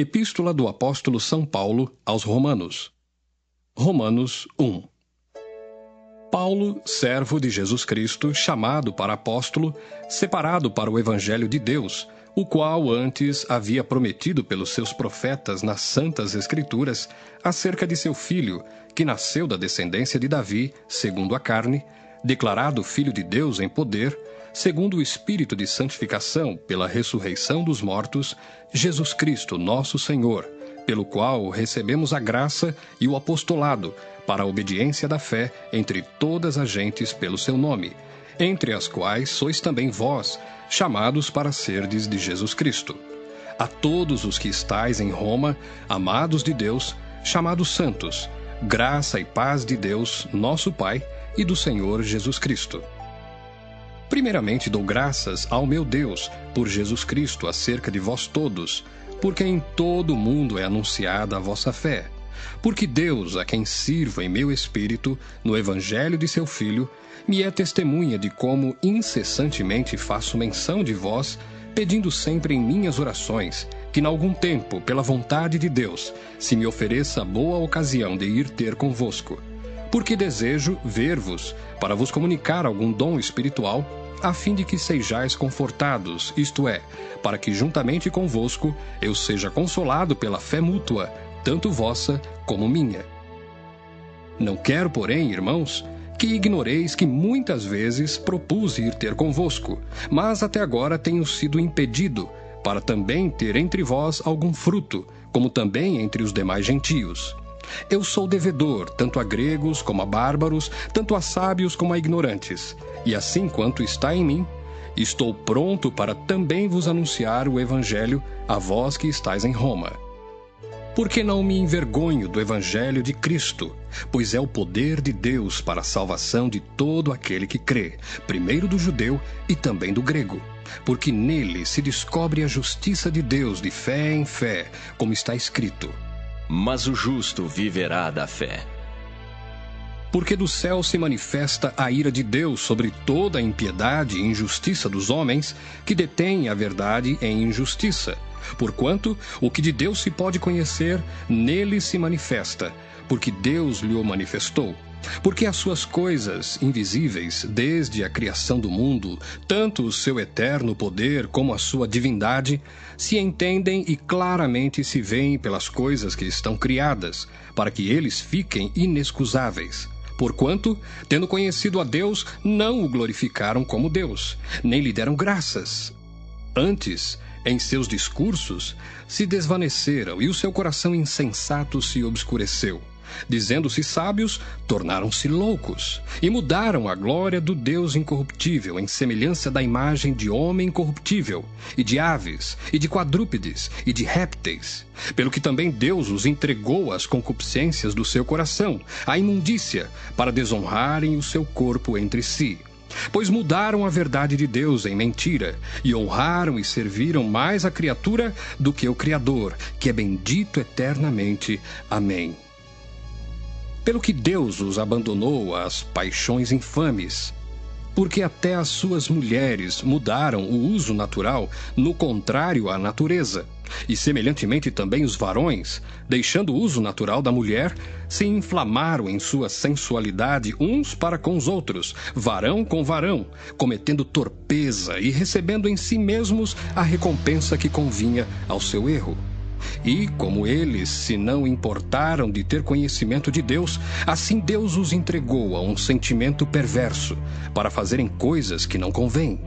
Epístola do Apóstolo São Paulo aos Romanos. Romanos 1. Paulo, servo de Jesus Cristo, chamado para apóstolo, separado para o Evangelho de Deus, o qual antes havia prometido pelos seus profetas nas Santas Escrituras acerca de seu filho, que nasceu da descendência de Davi, segundo a carne, declarado Filho de Deus em poder, segundo o Espírito de santificação pela ressurreição dos mortos, Jesus Cristo, nosso Senhor, pelo qual recebemos a graça e o apostolado para a obediência da fé entre todas as gentes pelo seu nome, entre as quais sois também vós, chamados para serdes de Jesus Cristo. A todos os que estais em Roma, amados de Deus, chamados santos, graça e paz de Deus, nosso Pai, e do Senhor Jesus Cristo. Primeiramente dou graças ao meu Deus por Jesus Cristo acerca de vós todos, porque em todo o mundo é anunciada a vossa fé. Porque Deus, a quem sirvo em meu espírito, no Evangelho de seu Filho, me é testemunha de como incessantemente faço menção de vós, pedindo sempre em minhas orações, que n'algum tempo, pela vontade de Deus, se me ofereça boa ocasião de ir ter convosco. Porque desejo ver-vos, para vos comunicar algum dom espiritual, a fim de que sejais confortados, isto é, para que juntamente convosco eu seja consolado pela fé mútua, tanto vossa como minha. Não quero, porém, irmãos, que ignoreis que muitas vezes propus ir ter convosco, mas até agora tenho sido impedido, para também ter entre vós algum fruto, como também entre os demais gentios. Eu sou devedor, tanto a gregos como a bárbaros, tanto a sábios como a ignorantes. E assim quanto está em mim, estou pronto para também vos anunciar o Evangelho a vós que estáis em Roma. Porque não me envergonho do Evangelho de Cristo, pois é o poder de Deus para a salvação de todo aquele que crê, primeiro do judeu e também do grego. Porque nele se descobre a justiça de Deus de fé em fé, como está escrito: mas o justo viverá da fé. Porque do céu se manifesta a ira de Deus sobre toda a impiedade e injustiça dos homens, que detêm a verdade em injustiça. Porquanto o que de Deus se pode conhecer, nele se manifesta, porque Deus lhe o manifestou. Porque as suas coisas invisíveis, desde a criação do mundo, tanto o seu eterno poder como a sua divindade, se entendem e claramente se veem pelas coisas que estão criadas, para que eles fiquem inexcusáveis. Porquanto, tendo conhecido a Deus, não o glorificaram como Deus, nem lhe deram graças. Antes, em seus discursos, se desvaneceram e o seu coração insensato se obscureceu. Dizendo-se sábios, tornaram-se loucos, e mudaram a glória do Deus incorruptível em semelhança da imagem de homem corruptível, e de aves, e de quadrúpedes, e de répteis. Pelo que também Deus os entregou às concupiscências do seu coração, à imundícia, para desonrarem o seu corpo entre si. Pois mudaram a verdade de Deus em mentira, e honraram e serviram mais a criatura do que o Criador, que é bendito eternamente. Amém. Pelo que Deus os abandonou às paixões infames, porque até as suas mulheres mudaram o uso natural no contrário à natureza, e semelhantemente também os varões, deixando o uso natural da mulher, se inflamaram em sua sensualidade uns para com os outros, varão com varão, cometendo torpeza e recebendo em si mesmos a recompensa que convinha ao seu erro. E, como eles se não importaram de ter conhecimento de Deus, assim Deus os entregou a um sentimento perverso, para fazerem coisas que não convêm,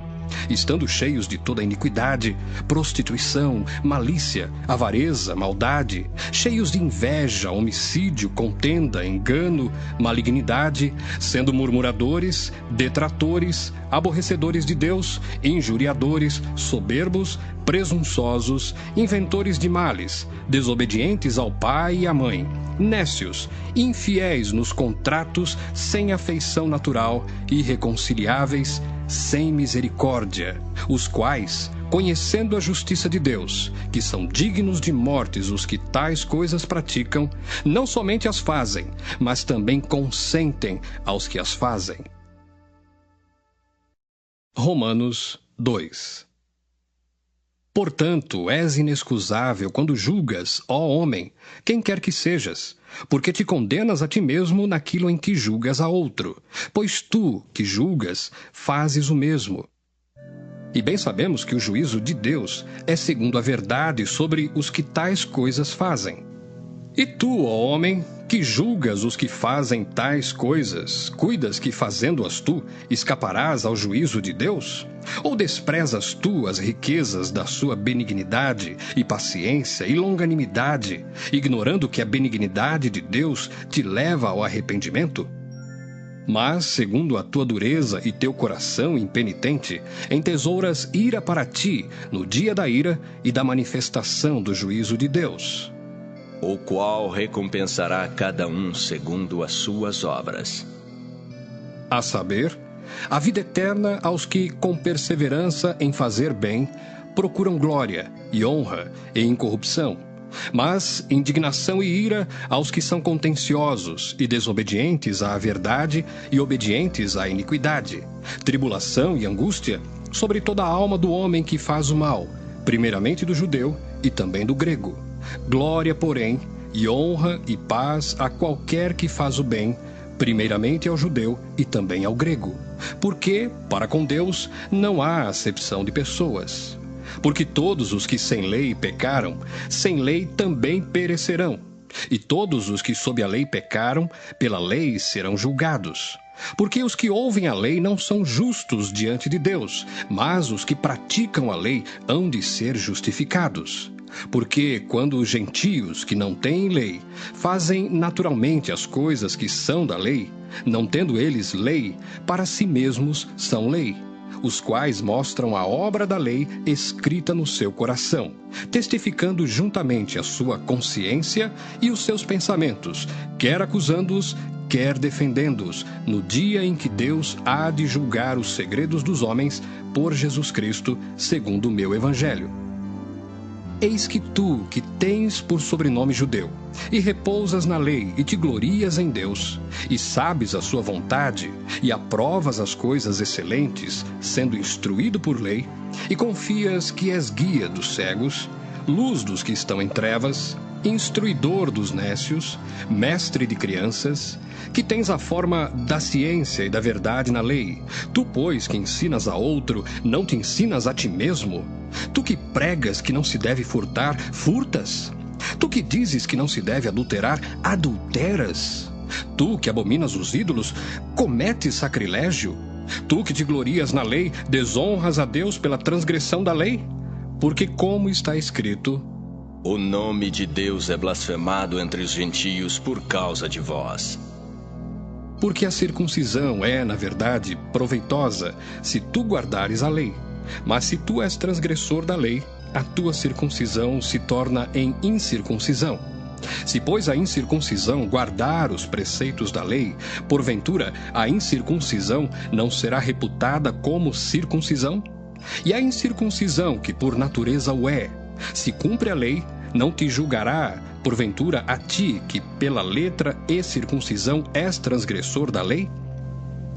estando cheios de toda iniquidade, prostituição, malícia, avareza, maldade, cheios de inveja, homicídio, contenda, engano, malignidade, sendo murmuradores, detratores, aborrecedores de Deus, injuriadores, soberbos, presunçosos, inventores de males, desobedientes ao pai e à mãe, nécios, infiéis nos contratos, sem afeição natural, irreconciliáveis, sem misericórdia, os quais, conhecendo a justiça de Deus, que são dignos de mortes os que tais coisas praticam, não somente as fazem, mas também consentem aos que as fazem. Romanos 2. Portanto, és inexcusável quando julgas, ó homem, quem quer que sejas, porque te condenas a ti mesmo naquilo em que julgas a outro, pois tu, que julgas, fazes o mesmo. E bem sabemos que o juízo de Deus é segundo a verdade sobre os que tais coisas fazem. E tu, ó homem, que julgas os que fazem tais coisas, cuidas que fazendo-as tu, escaparás ao juízo de Deus? Ou desprezas tu as riquezas da sua benignidade e paciência e longanimidade, ignorando que a benignidade de Deus te leva ao arrependimento? Mas, segundo a tua dureza e teu coração impenitente, entesouras ira para ti no dia da ira e da manifestação do juízo de Deus, o qual recompensará cada um segundo as suas obras. a saber, a vida eterna aos que, com perseverança em fazer bem, procuram glória e honra e incorrupção, mas indignação e ira aos que são contenciosos e desobedientes à verdade e obedientes à iniquidade, tribulação e angústia sobre toda a alma do homem que faz o mal, primeiramente do judeu e também do grego. Glória, porém, e honra e paz a qualquer que faz o bem, primeiramente ao judeu e também ao grego. Porque, para com Deus, não há acepção de pessoas. Porque todos os que sem lei pecaram, sem lei também perecerão. E todos os que sob a lei pecaram, pela lei serão julgados. Porque os que ouvem a lei não são justos diante de Deus, mas os que praticam a lei hão de ser justificados. Porque quando os gentios que não têm lei fazem naturalmente as coisas que são da lei, não tendo eles lei, para si mesmos são lei, os quais mostram a obra da lei escrita no seu coração, testificando juntamente a sua consciência e os seus pensamentos, quer acusando-os, quer defendendo-os, no dia em que Deus há de julgar os segredos dos homens por Jesus Cristo, segundo o meu evangelho. Eis que tu, que tens por sobrenome judeu, e repousas na lei, e te glorias em Deus, e sabes a sua vontade, e aprovas as coisas excelentes, sendo instruído por lei, e confias que és guia dos cegos, luz dos que estão em trevas, instruidor dos nécios, mestre de crianças, que tens a forma da ciência e da verdade na lei. Tu, pois, que ensinas a outro, não te ensinas a ti mesmo? Tu que pregas que não se deve furtar, furtas? Tu que dizes que não se deve adulterar, adulteras? Tu que abominas os ídolos, cometes sacrilégio? Tu que te glorias na lei, desonras a Deus pela transgressão da lei? Porque como está escrito: o nome de Deus é blasfemado entre os gentios por causa de vós. Porque a circuncisão é, na verdade, proveitosa, se tu guardares a lei. Mas se tu és transgressor da lei, a tua circuncisão se torna em incircuncisão. Se, pois, a incircuncisão guardar os preceitos da lei, porventura a incircuncisão não será reputada como circuncisão? E a incircuncisão, que por natureza o é, se cumpre a lei, não te julgará, porventura, a ti, que pela letra e circuncisão és transgressor da lei?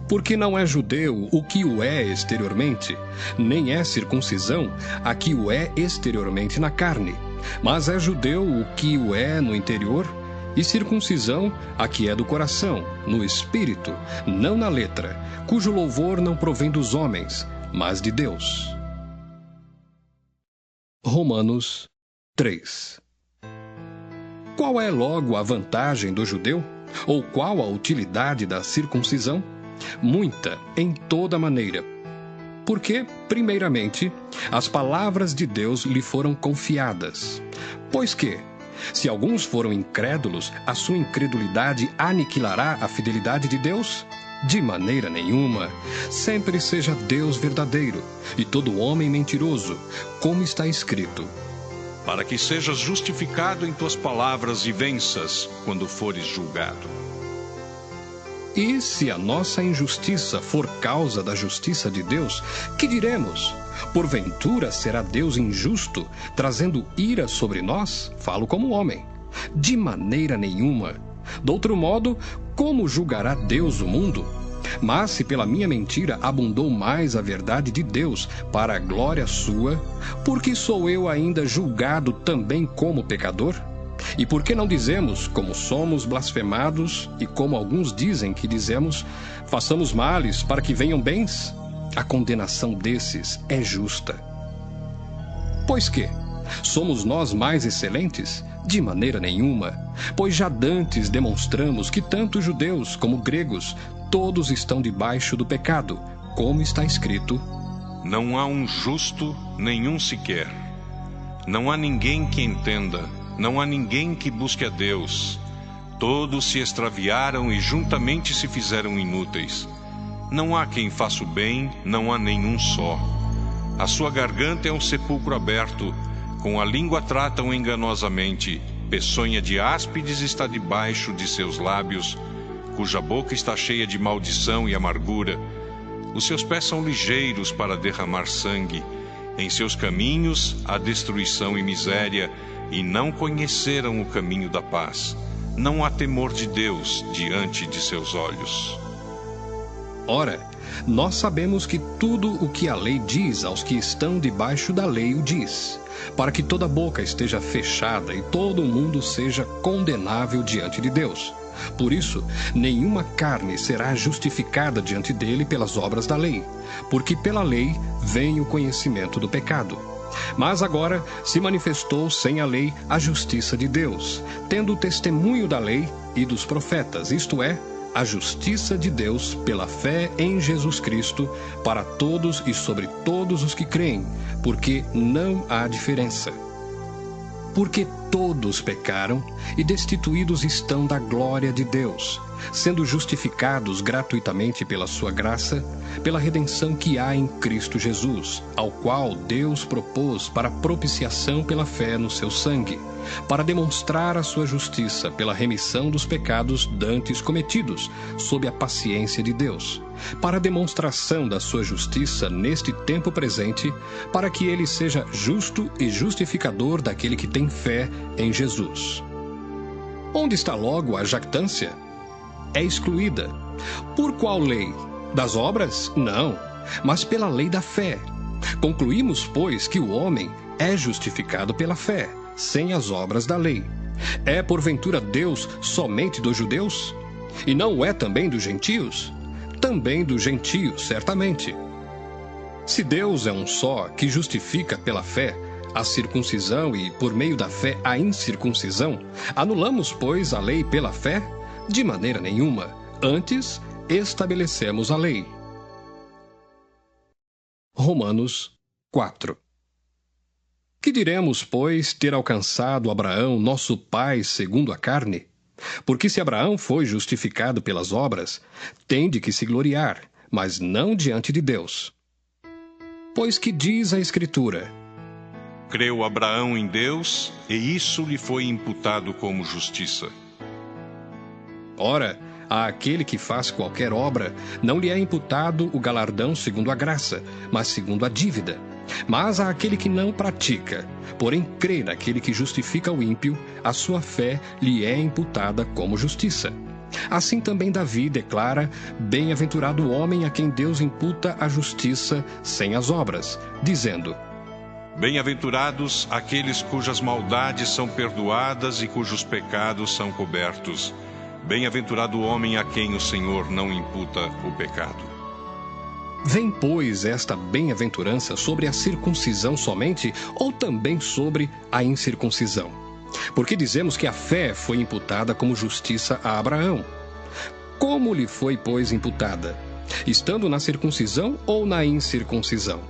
Porque não é judeu o que o é exteriormente, nem é circuncisão a que o é exteriormente na carne, mas é judeu o que o é no interior, e circuncisão a que é do coração, no espírito, não na letra, cujo louvor não provém dos homens, mas de Deus. Romanos 3. Qual é logo a vantagem do judeu? Ou qual a utilidade da circuncisão? Muita, em toda maneira. Porque, primeiramente, as palavras de Deus lhe foram confiadas. Pois que, se alguns foram incrédulos, a sua incredulidade aniquilará a fidelidade de Deus? De maneira nenhuma. Sempre seja Deus verdadeiro, e todo homem mentiroso, como está escrito: para que sejas justificado em tuas palavras e venças quando fores julgado. E se a nossa injustiça for causa da justiça de Deus, que diremos? Porventura será Deus injusto, trazendo ira sobre nós? Falo como homem. De maneira nenhuma. De outro modo, como julgará Deus o mundo? Mas se pela minha mentira abundou mais a verdade de Deus para a glória sua, por que sou eu ainda julgado também como pecador? E por que não dizemos, como somos blasfemados, e como alguns dizem que dizemos, façamos males para que venham bens? A condenação desses é justa. Pois que? Somos nós mais excelentes? De maneira nenhuma, pois já dantes demonstramos que tanto judeus como gregos, todos estão debaixo do pecado, como está escrito: Não há um justo, nenhum sequer. Não há ninguém que entenda, não há ninguém que busque a Deus. Todos se extraviaram e juntamente se fizeram inúteis. Não há quem faça o bem, não há nenhum só. A sua garganta é um sepulcro aberto, com a língua tratam enganosamente. Peçonha de áspides está debaixo de seus lábios, cuja boca está cheia de maldição e amargura. Os seus pés são ligeiros para derramar sangue. Em seus caminhos há destruição e miséria, e não conheceram o caminho da paz. Não há temor de Deus diante de seus olhos. Ora, nós sabemos que tudo o que a lei diz aos que estão debaixo da lei o diz, para que toda boca esteja fechada e todo mundo seja condenável diante de Deus. Por isso, nenhuma carne será justificada diante dele pelas obras da lei, porque pela lei vem o conhecimento do pecado. Mas agora se manifestou sem a lei a justiça de Deus, tendo o testemunho da lei e dos profetas, isto é, a justiça de Deus pela fé em Jesus Cristo, para todos e sobre todos os que creem, porque não há diferença. Porque todos pecaram e destituídos estão da glória de Deus, sendo justificados gratuitamente pela sua graça, pela redenção que há em Cristo Jesus, ao qual Deus propôs para propiciação pela fé no seu sangue, para demonstrar a sua justiça pela remissão dos pecados dantes cometidos, sob a paciência de Deus, para a demonstração da sua justiça neste tempo presente, para que ele seja justo e justificador daquele que tem fé em Jesus. Onde está logo a jactância? É excluída. Por qual lei? Das obras? Não, mas pela lei da fé. Concluímos, pois, que o homem é justificado pela fé, sem as obras da lei. É porventura Deus somente dos judeus? E não o é também dos gentios? Também dos gentios, certamente. Se Deus é um só, que justifica pela fé a circuncisão e, por meio da fé, a incircuncisão, anulamos, pois, a lei pela fé? De maneira nenhuma. Antes, estabelecemos a lei. Romanos 4. Que diremos, pois, ter alcançado Abraão, nosso pai, segundo a carne? Porque se Abraão foi justificado pelas obras, tem de que se gloriar, mas não diante de Deus. Pois que diz a Escritura: Creu Abraão em Deus, e isso lhe foi imputado como justiça. Ora, àquele que faz qualquer obra, não lhe é imputado o galardão segundo a graça, mas segundo a dívida. Mas àquele que não pratica, porém crê naquele que justifica o ímpio, a sua fé lhe é imputada como justiça. Assim também Davi declara: Bem-aventurado o homem a quem Deus imputa a justiça sem as obras, dizendo: Bem-aventurados aqueles cujas maldades são perdoadas e cujos pecados são cobertos. Bem-aventurado o homem a quem o Senhor não imputa o pecado. Vem, pois, esta bem-aventurança sobre a circuncisão somente, ou também sobre a incircuncisão? Porque dizemos que a fé foi imputada como justiça a Abraão. Como lhe foi, pois, imputada? Estando na circuncisão ou na incircuncisão?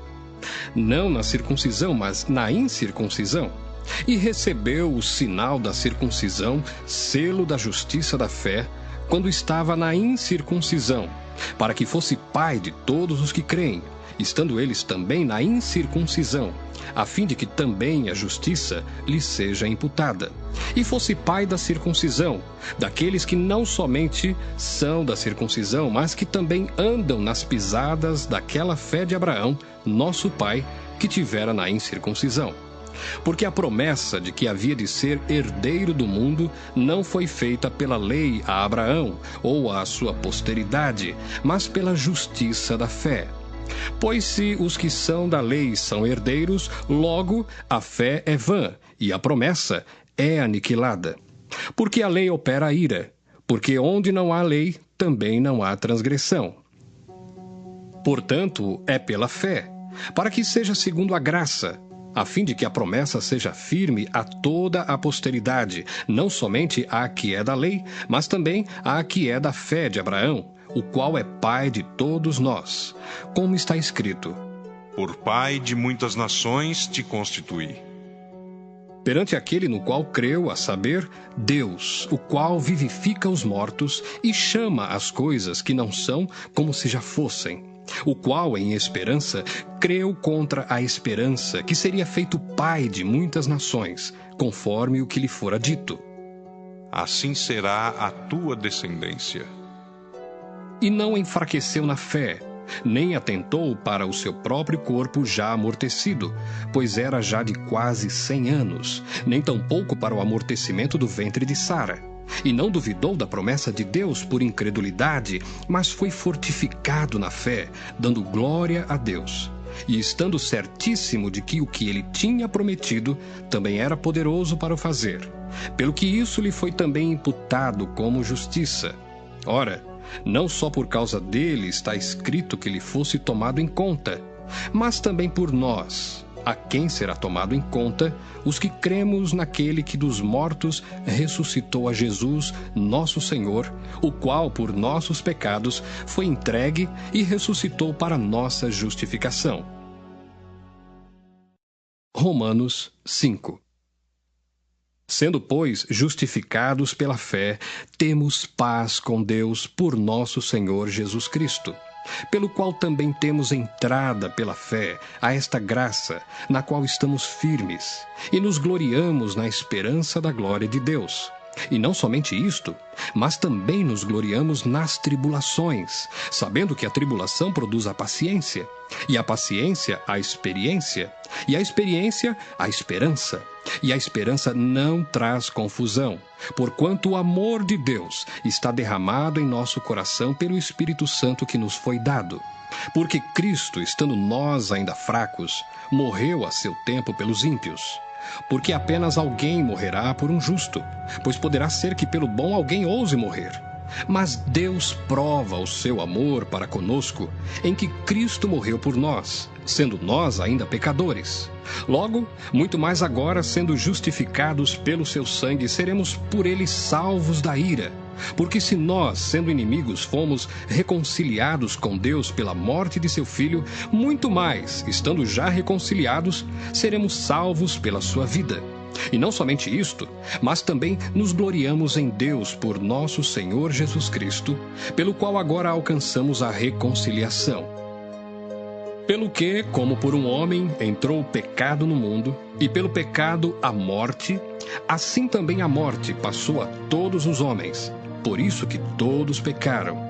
Não na circuncisão, mas na incircuncisão. E recebeu o sinal da circuncisão, selo da justiça da fé, quando estava na incircuncisão, para que fosse pai de todos os que creem, estando eles também na incircuncisão, a fim de que também a justiça lhe seja imputada. E fosse pai da circuncisão, daqueles que não somente são da circuncisão, mas que também andam nas pisadas daquela fé de Abraão, nosso pai, que tivera na incircuncisão. Porque a promessa de que havia de ser herdeiro do mundo não foi feita pela lei a Abraão ou à sua posteridade, mas pela justiça da fé. Pois se os que são da lei são herdeiros, logo a fé é vã e a promessa é aniquilada. Porque a lei opera a ira, porque onde não há lei, também não há transgressão. Portanto, é pela fé, para que seja segundo a graça, a fim de que a promessa seja firme a toda a posteridade, não somente à que é da lei, mas também à que é da fé de Abraão, o qual é pai de todos nós, como está escrito: Por pai de muitas nações te constituí. Perante aquele no qual creu, a saber, Deus, o qual vivifica os mortos e chama as coisas que não são como se já fossem, o qual, em esperança, creu contra a esperança que seria feito pai de muitas nações, conforme o que lhe fora dito. Assim será a tua descendência. E não enfraqueceu na fé, nem atentou para o seu próprio corpo já amortecido, pois era já de quase 100 anos, nem tampouco para o amortecimento do ventre de Sara. E não duvidou da promessa de Deus por incredulidade, mas foi fortificado na fé, dando glória a Deus. E estando certíssimo de que o que ele tinha prometido também era poderoso para o fazer, pelo que isso lhe foi também imputado como justiça. Ora, não só por causa dele está escrito que lhe fosse tomado em conta, mas também por nós, a quem será tomado em conta, os que cremos naquele que dos mortos ressuscitou a Jesus, nosso Senhor, o qual, por nossos pecados, foi entregue e ressuscitou para nossa justificação. Romanos 5. Sendo, pois, justificados pela fé, temos paz com Deus por nosso Senhor Jesus Cristo, pelo qual também temos entrada pela fé a esta graça, na qual estamos firmes, e nos gloriamos na esperança da glória de Deus. E não somente isto, mas também nos gloriamos nas tribulações, sabendo que a tribulação produz a paciência, e a paciência a experiência, e a experiência a esperança. E a esperança não traz confusão, porquanto o amor de Deus está derramado em nosso coração pelo Espírito Santo que nos foi dado. Porque Cristo, estando nós ainda fracos, morreu a seu tempo pelos ímpios. Porque apenas alguém morrerá por um justo, pois poderá ser que pelo bom alguém ouse morrer. Mas Deus prova o seu amor para conosco em que Cristo morreu por nós, sendo nós ainda pecadores. Logo, muito mais agora, sendo justificados pelo seu sangue, seremos por ele salvos da ira. Porque se nós, sendo inimigos, fomos reconciliados com Deus pela morte de seu Filho, muito mais, estando já reconciliados, seremos salvos pela sua vida. E não somente isto, mas também nos gloriamos em Deus por nosso Senhor Jesus Cristo, pelo qual agora alcançamos a reconciliação. Pelo que, como por um homem entrou o pecado no mundo, e pelo pecado a morte, assim também a morte passou a todos os homens, por isso que todos pecaram.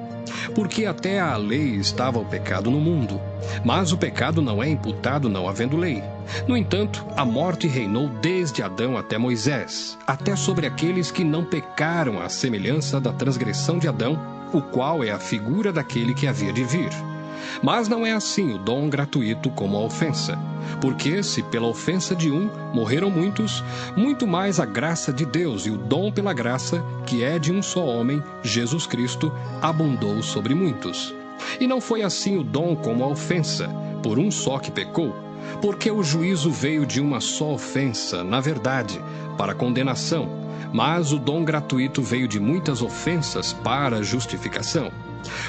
Porque até à lei estava o pecado no mundo, mas o pecado não é imputado não havendo lei. No entanto, a morte reinou desde Adão até Moisés, até sobre aqueles que não pecaram à semelhança da transgressão de Adão, o qual é a figura daquele que havia de vir. Mas não é assim o dom gratuito como a ofensa. Porque se pela ofensa de um morreram muitos, muito mais a graça de Deus e o dom pela graça, que é de um só homem, Jesus Cristo, abundou sobre muitos. E não foi assim o dom como a ofensa, por um só que pecou, porque o juízo veio de uma só ofensa, na verdade, para condenação, mas o dom gratuito veio de muitas ofensas para justificação.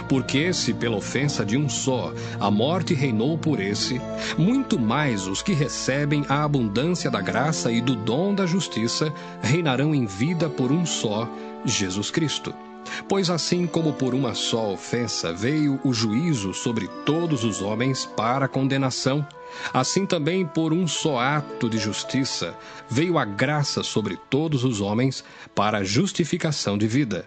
Porque se pela ofensa de um só a morte reinou por esse, muito mais os que recebem a abundância da graça e do dom da justiça reinarão em vida por um só, Jesus Cristo. Pois assim como por uma só ofensa veio o juízo sobre todos os homens para condenação, assim também por um só ato de justiça veio a graça sobre todos os homens para a justificação de vida.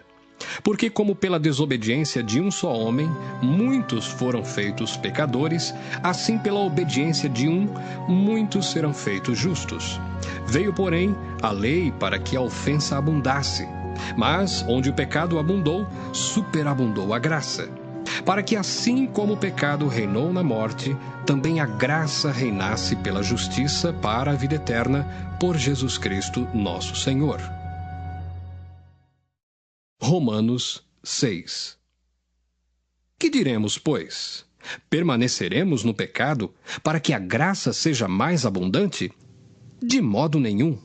Porque como pela desobediência de um só homem, muitos foram feitos pecadores, assim pela obediência de um, muitos serão feitos justos. Veio, porém, a lei para que a ofensa abundasse. Mas, onde o pecado abundou, superabundou a graça. Para que assim como o pecado reinou na morte, também a graça reinasse pela justiça para a vida eterna, por Jesus Cristo nosso Senhor. Romanos 6. Que diremos, pois? Permaneceremos no pecado para que a graça seja mais abundante? De modo nenhum.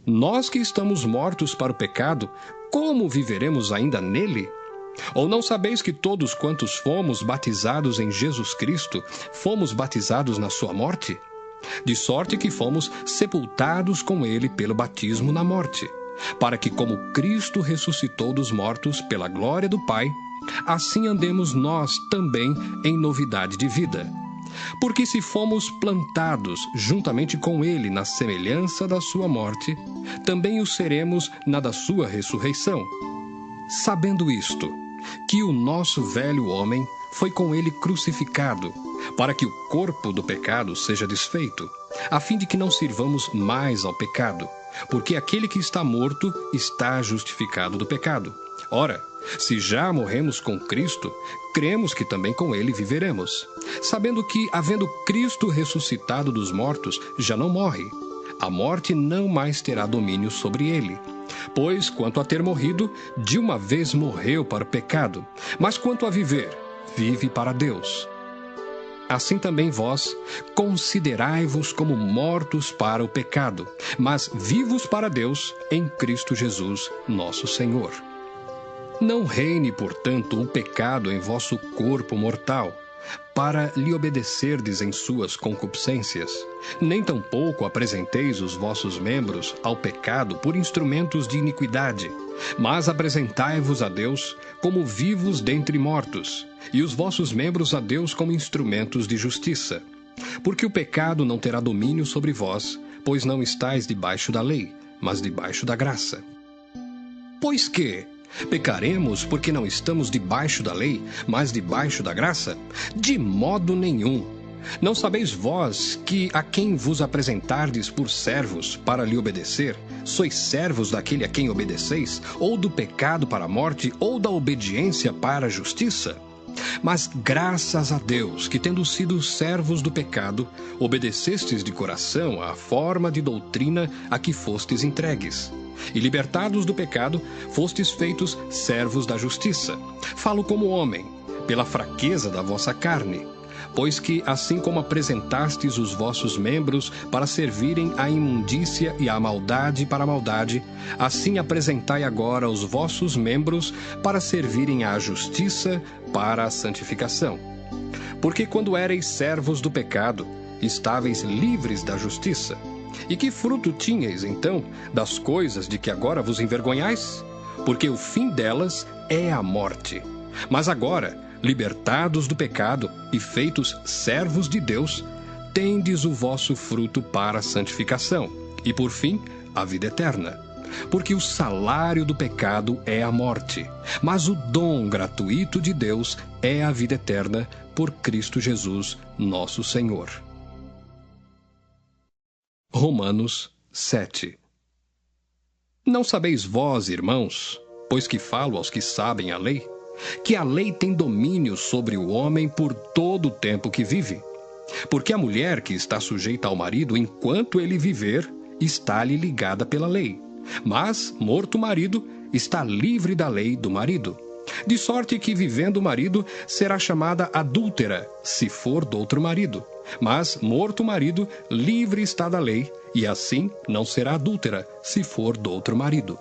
Nós que estamos mortos para o pecado, como viveremos ainda nele? Ou não sabeis que todos quantos fomos batizados em Jesus Cristo, fomos batizados na sua morte? De sorte que fomos sepultados com ele pelo batismo na morte, para que, como Cristo ressuscitou dos mortos pela glória do Pai, assim andemos nós também em novidade de vida. Porque se fomos plantados juntamente com ele na semelhança da sua morte, também o seremos na da sua ressurreição. Sabendo isto, que o nosso velho homem foi com ele crucificado, para que o corpo do pecado seja desfeito, a fim de que não sirvamos mais ao pecado, porque aquele que está morto está justificado do pecado. Ora, se já morremos com Cristo, cremos que também com ele viveremos, sabendo que, havendo Cristo ressuscitado dos mortos, já não morre. A morte não mais terá domínio sobre ele. Pois, quanto a ter morrido, de uma vez morreu para o pecado, mas quanto a viver, vive para Deus. Assim também vós, considerai-vos como mortos para o pecado, mas vivos para Deus em Cristo Jesus, nosso Senhor. Não reine, portanto, o pecado em vosso corpo mortal, para lhe obedecerdes em suas concupiscências. Nem tampouco apresenteis os vossos membros ao pecado por instrumentos de iniquidade, mas apresentai-vos a Deus como vivos dentre mortos, e os vossos membros a Deus como instrumentos de justiça. Porque o pecado não terá domínio sobre vós, pois não estáis debaixo da lei, mas debaixo da graça. Pois que pecaremos porque não estamos debaixo da lei, mas debaixo da graça? De modo nenhum. Não sabeis vós que a quem vos apresentardes por servos para lhe obedecer, sois servos daquele a quem obedeceis, ou do pecado para a morte, ou da obediência para a justiça? Mas graças a Deus que, tendo sido servos do pecado, obedecestes de coração à forma de doutrina a que fostes entregues. E libertados do pecado, fostes feitos servos da justiça. Falo como homem, pela fraqueza da vossa carne. Pois que, assim como apresentastes os vossos membros para servirem à imundícia e à maldade para a maldade, assim apresentai agora os vossos membros para servirem à justiça para a santificação. Porque quando éreis servos do pecado, estáveis livres da justiça. E que fruto tinhais, então, das coisas de que agora vos envergonhais? Porque o fim delas é a morte. Mas agora, libertados do pecado e feitos servos de Deus, tendes o vosso fruto para a santificação, e por fim, a vida eterna. Porque o salário do pecado é a morte, mas o dom gratuito de Deus é a vida eterna por Cristo Jesus, nosso Senhor. Romanos 7. Não sabeis vós, irmãos, pois que falo aos que sabem a lei, que a lei tem domínio sobre o homem por todo o tempo que vive? Porque a mulher que está sujeita ao marido enquanto ele viver, está-lhe ligada pela lei. Mas, morto o marido, está livre da lei do marido. De sorte que, vivendo o marido, será chamada adúltera, se for do outro marido. Mas, morto o marido, livre está da lei, e assim não será adúltera, se for do outro marido.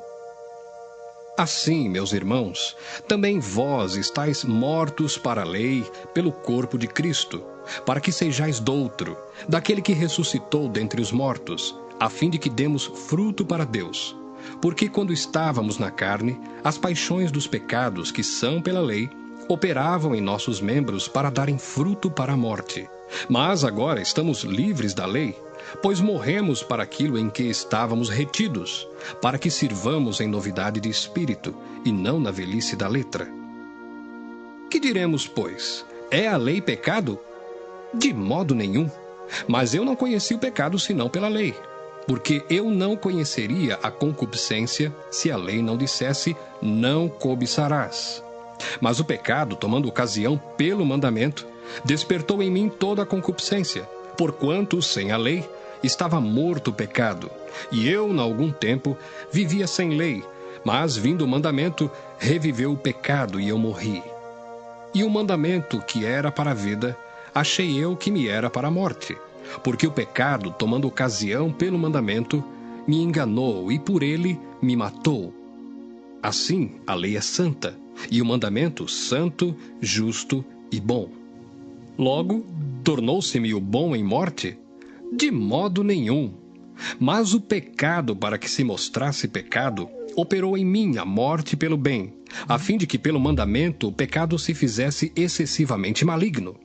Assim, meus irmãos, também vós estáis mortos para a lei pelo corpo de Cristo, para que sejais doutro, daquele que ressuscitou dentre os mortos, a fim de que demos fruto para Deus. Porque quando estávamos na carne, as paixões dos pecados que são pela lei operavam em nossos membros para darem fruto para a morte. Mas agora estamos livres da lei, pois morremos para aquilo em que estávamos retidos, para que sirvamos em novidade de espírito, e não na velhice da letra. Que diremos, pois? É a lei pecado? De modo nenhum. Mas eu não conheci o pecado senão pela lei, porque eu não conheceria a concupiscência se a lei não dissesse: não cobiçarás. Mas o pecado, tomando ocasião pelo mandamento, despertou em mim toda a concupiscência, porquanto, sem a lei, estava morto o pecado, e eu, em algum tempo, vivia sem lei, mas, vindo o mandamento, reviveu o pecado e eu morri. E o mandamento, que era para a vida, achei eu que me era para a morte, porque o pecado, tomando ocasião pelo mandamento, me enganou e por ele me matou. Assim, a lei é santa, e o mandamento santo, justo e bom. Logo, tornou-se-me o bom em morte? De modo nenhum. Mas o pecado, para que se mostrasse pecado, operou em mim a morte pelo bem, a fim de que pelo mandamento o pecado se fizesse excessivamente maligno.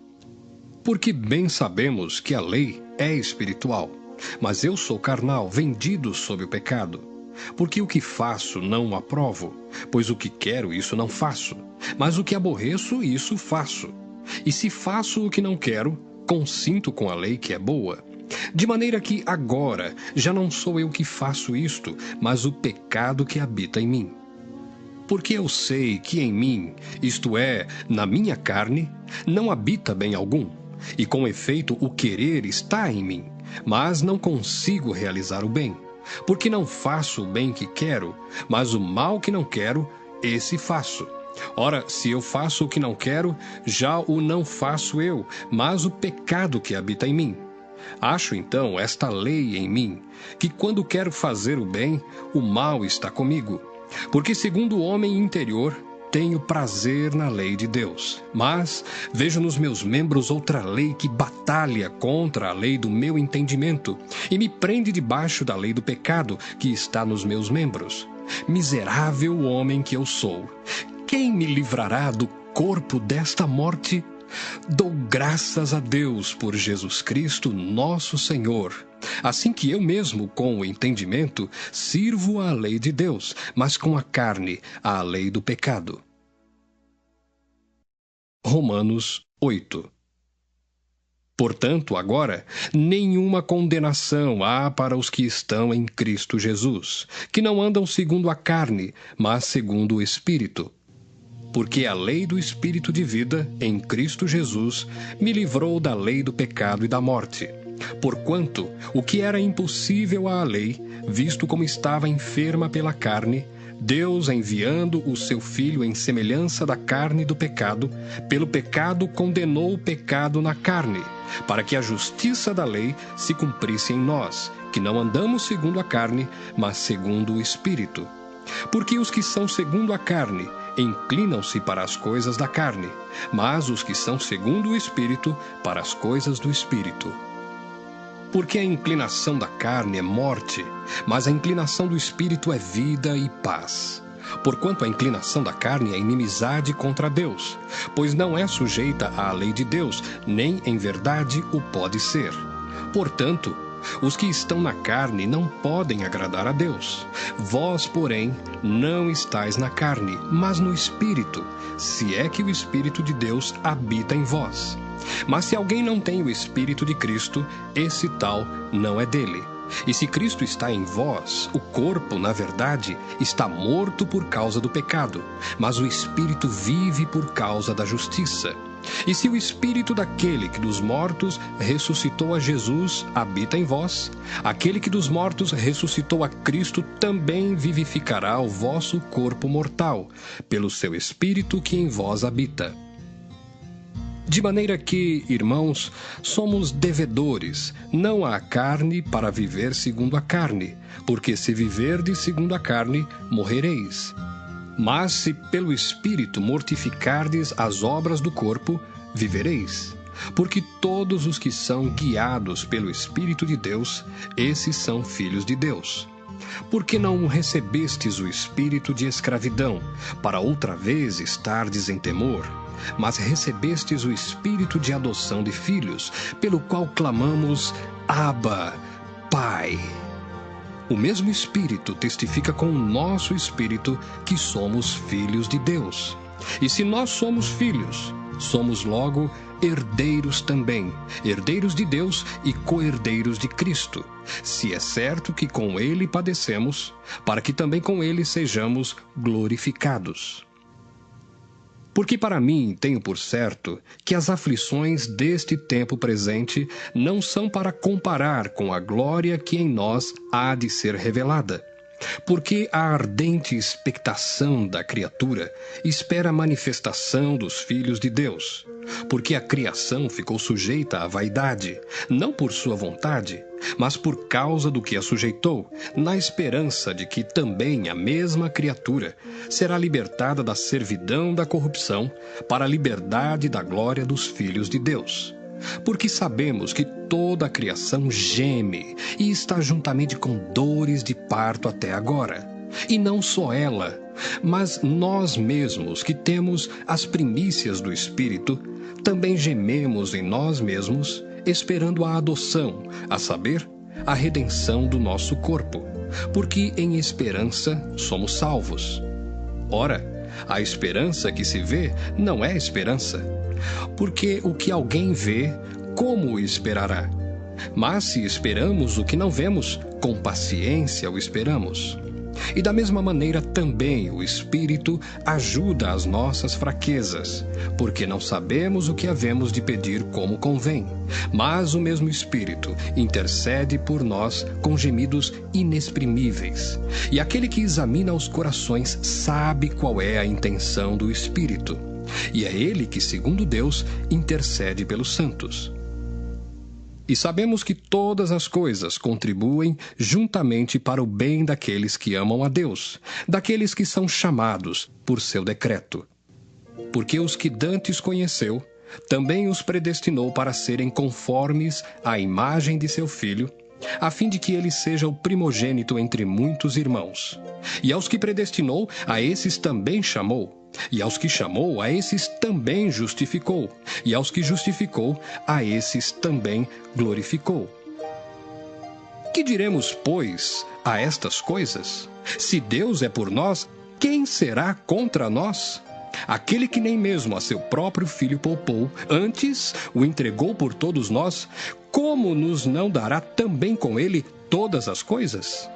Porque bem sabemos que a lei é espiritual, mas eu sou carnal, vendido sob o pecado. Porque o que faço não o aprovo, pois o que quero isso não faço, mas o que aborreço isso faço. E se faço o que não quero, consinto com a lei que é boa. De maneira que agora já não sou eu que faço isto, mas o pecado que habita em mim. Porque eu sei que em mim, isto é, na minha carne, não habita bem algum, e com efeito o querer está em mim, mas não consigo realizar o bem. Porque não faço o bem que quero, mas o mal que não quero, esse faço. Ora, se eu faço o que não quero, já o não faço eu, mas o pecado que habita em mim. Acho então esta lei em mim, que quando quero fazer o bem, o mal está comigo. Porque segundo o homem interior, tenho prazer na lei de Deus, mas vejo nos meus membros outra lei que batalha contra a lei do meu entendimento e me prende debaixo da lei do pecado que está nos meus membros. Miserável homem que eu sou! Quem me livrará do corpo desta morte? Dou graças a Deus por Jesus Cristo, nosso Senhor. Assim que eu mesmo, com o entendimento, sirvo à lei de Deus, mas com a carne, à lei do pecado. Romanos 8. Portanto, agora, nenhuma condenação há para os que estão em Cristo Jesus, que não andam segundo a carne, mas segundo o Espírito. Porque a lei do Espírito de vida, em Cristo Jesus, me livrou da lei do pecado e da morte. Porquanto, o que era impossível à lei, visto como estava enferma pela carne, Deus, enviando o seu Filho em semelhança da carne do pecado, pelo pecado condenou o pecado na carne, para que a justiça da lei se cumprisse em nós, que não andamos segundo a carne, mas segundo o Espírito. Porque os que são segundo a carne inclinam-se para as coisas da carne, mas os que são segundo o Espírito, para as coisas do Espírito. Porque a inclinação da carne é morte, mas a inclinação do Espírito é vida e paz. Porquanto a inclinação da carne é inimizade contra Deus, pois não é sujeita à lei de Deus, nem em verdade o pode ser. Portanto, os que estão na carne não podem agradar a Deus. Vós, porém, não estáis na carne, mas no Espírito, se é que o Espírito de Deus habita em vós. Mas se alguém não tem o Espírito de Cristo, esse tal não é dele. E se Cristo está em vós, o corpo, na verdade, está morto por causa do pecado, mas o Espírito vive por causa da justiça. E se o Espírito daquele que dos mortos ressuscitou a Jesus habita em vós, aquele que dos mortos ressuscitou a Cristo também vivificará o vosso corpo mortal, pelo seu Espírito que em vós habita. De maneira que, irmãos, somos devedores, não à carne para viver segundo a carne, porque se viverdes segundo a carne, morrereis. Mas se pelo Espírito mortificardes as obras do corpo, vivereis. Porque todos os que são guiados pelo Espírito de Deus, esses são filhos de Deus. Porque não recebestes o espírito de escravidão, para outra vez estardes em temor, mas recebestes o espírito de adoção de filhos, pelo qual clamamos: Abba, Pai. O mesmo Espírito testifica com o nosso espírito que somos filhos de Deus. E se nós somos filhos, somos logo herdeiros também, herdeiros de Deus e co-herdeiros de Cristo, se é certo que com Ele padecemos, para que também com Ele sejamos glorificados. Porque para mim tenho por certo que as aflições deste tempo presente não são para comparar com a glória que em nós há de ser revelada. Porque a ardente expectação da criatura espera a manifestação dos filhos de Deus. Porque a criação ficou sujeita à vaidade, não por sua vontade, mas por causa do que a sujeitou, na esperança de que também a mesma criatura será libertada da servidão da corrupção para a liberdade da glória dos filhos de Deus. Porque sabemos que toda a criação geme e está juntamente com dores de parto até agora. E não só ela, mas nós mesmos que temos as primícias do Espírito, também gememos em nós mesmos, esperando a adoção, a saber, a redenção do nosso corpo. Porque em esperança somos salvos. Ora, a esperança que se vê não é esperança. Porque o que alguém vê, como o esperará? Mas se esperamos o que não vemos, com paciência o esperamos. E da mesma maneira também o Espírito ajuda as nossas fraquezas, porque não sabemos o que havemos de pedir como convém. Mas o mesmo Espírito intercede por nós com gemidos inexprimíveis. E aquele que examina os corações sabe qual é a intenção do Espírito. E é ele que, segundo Deus, intercede pelos santos. E sabemos que todas as coisas contribuem juntamente para o bem daqueles que amam a Deus, daqueles que são chamados por seu decreto. Porque os que dantes conheceu, também os predestinou para serem conformes à imagem de seu Filho, a fim de que ele seja o primogênito entre muitos irmãos. E aos que predestinou, a esses também chamou. E aos que chamou, a esses também justificou. E aos que justificou, a esses também glorificou. Que diremos, pois, a estas coisas? Se Deus é por nós, quem será contra nós? Aquele que nem mesmo a seu próprio Filho poupou, antes o entregou por todos nós, como nos não dará também com ele todas as coisas?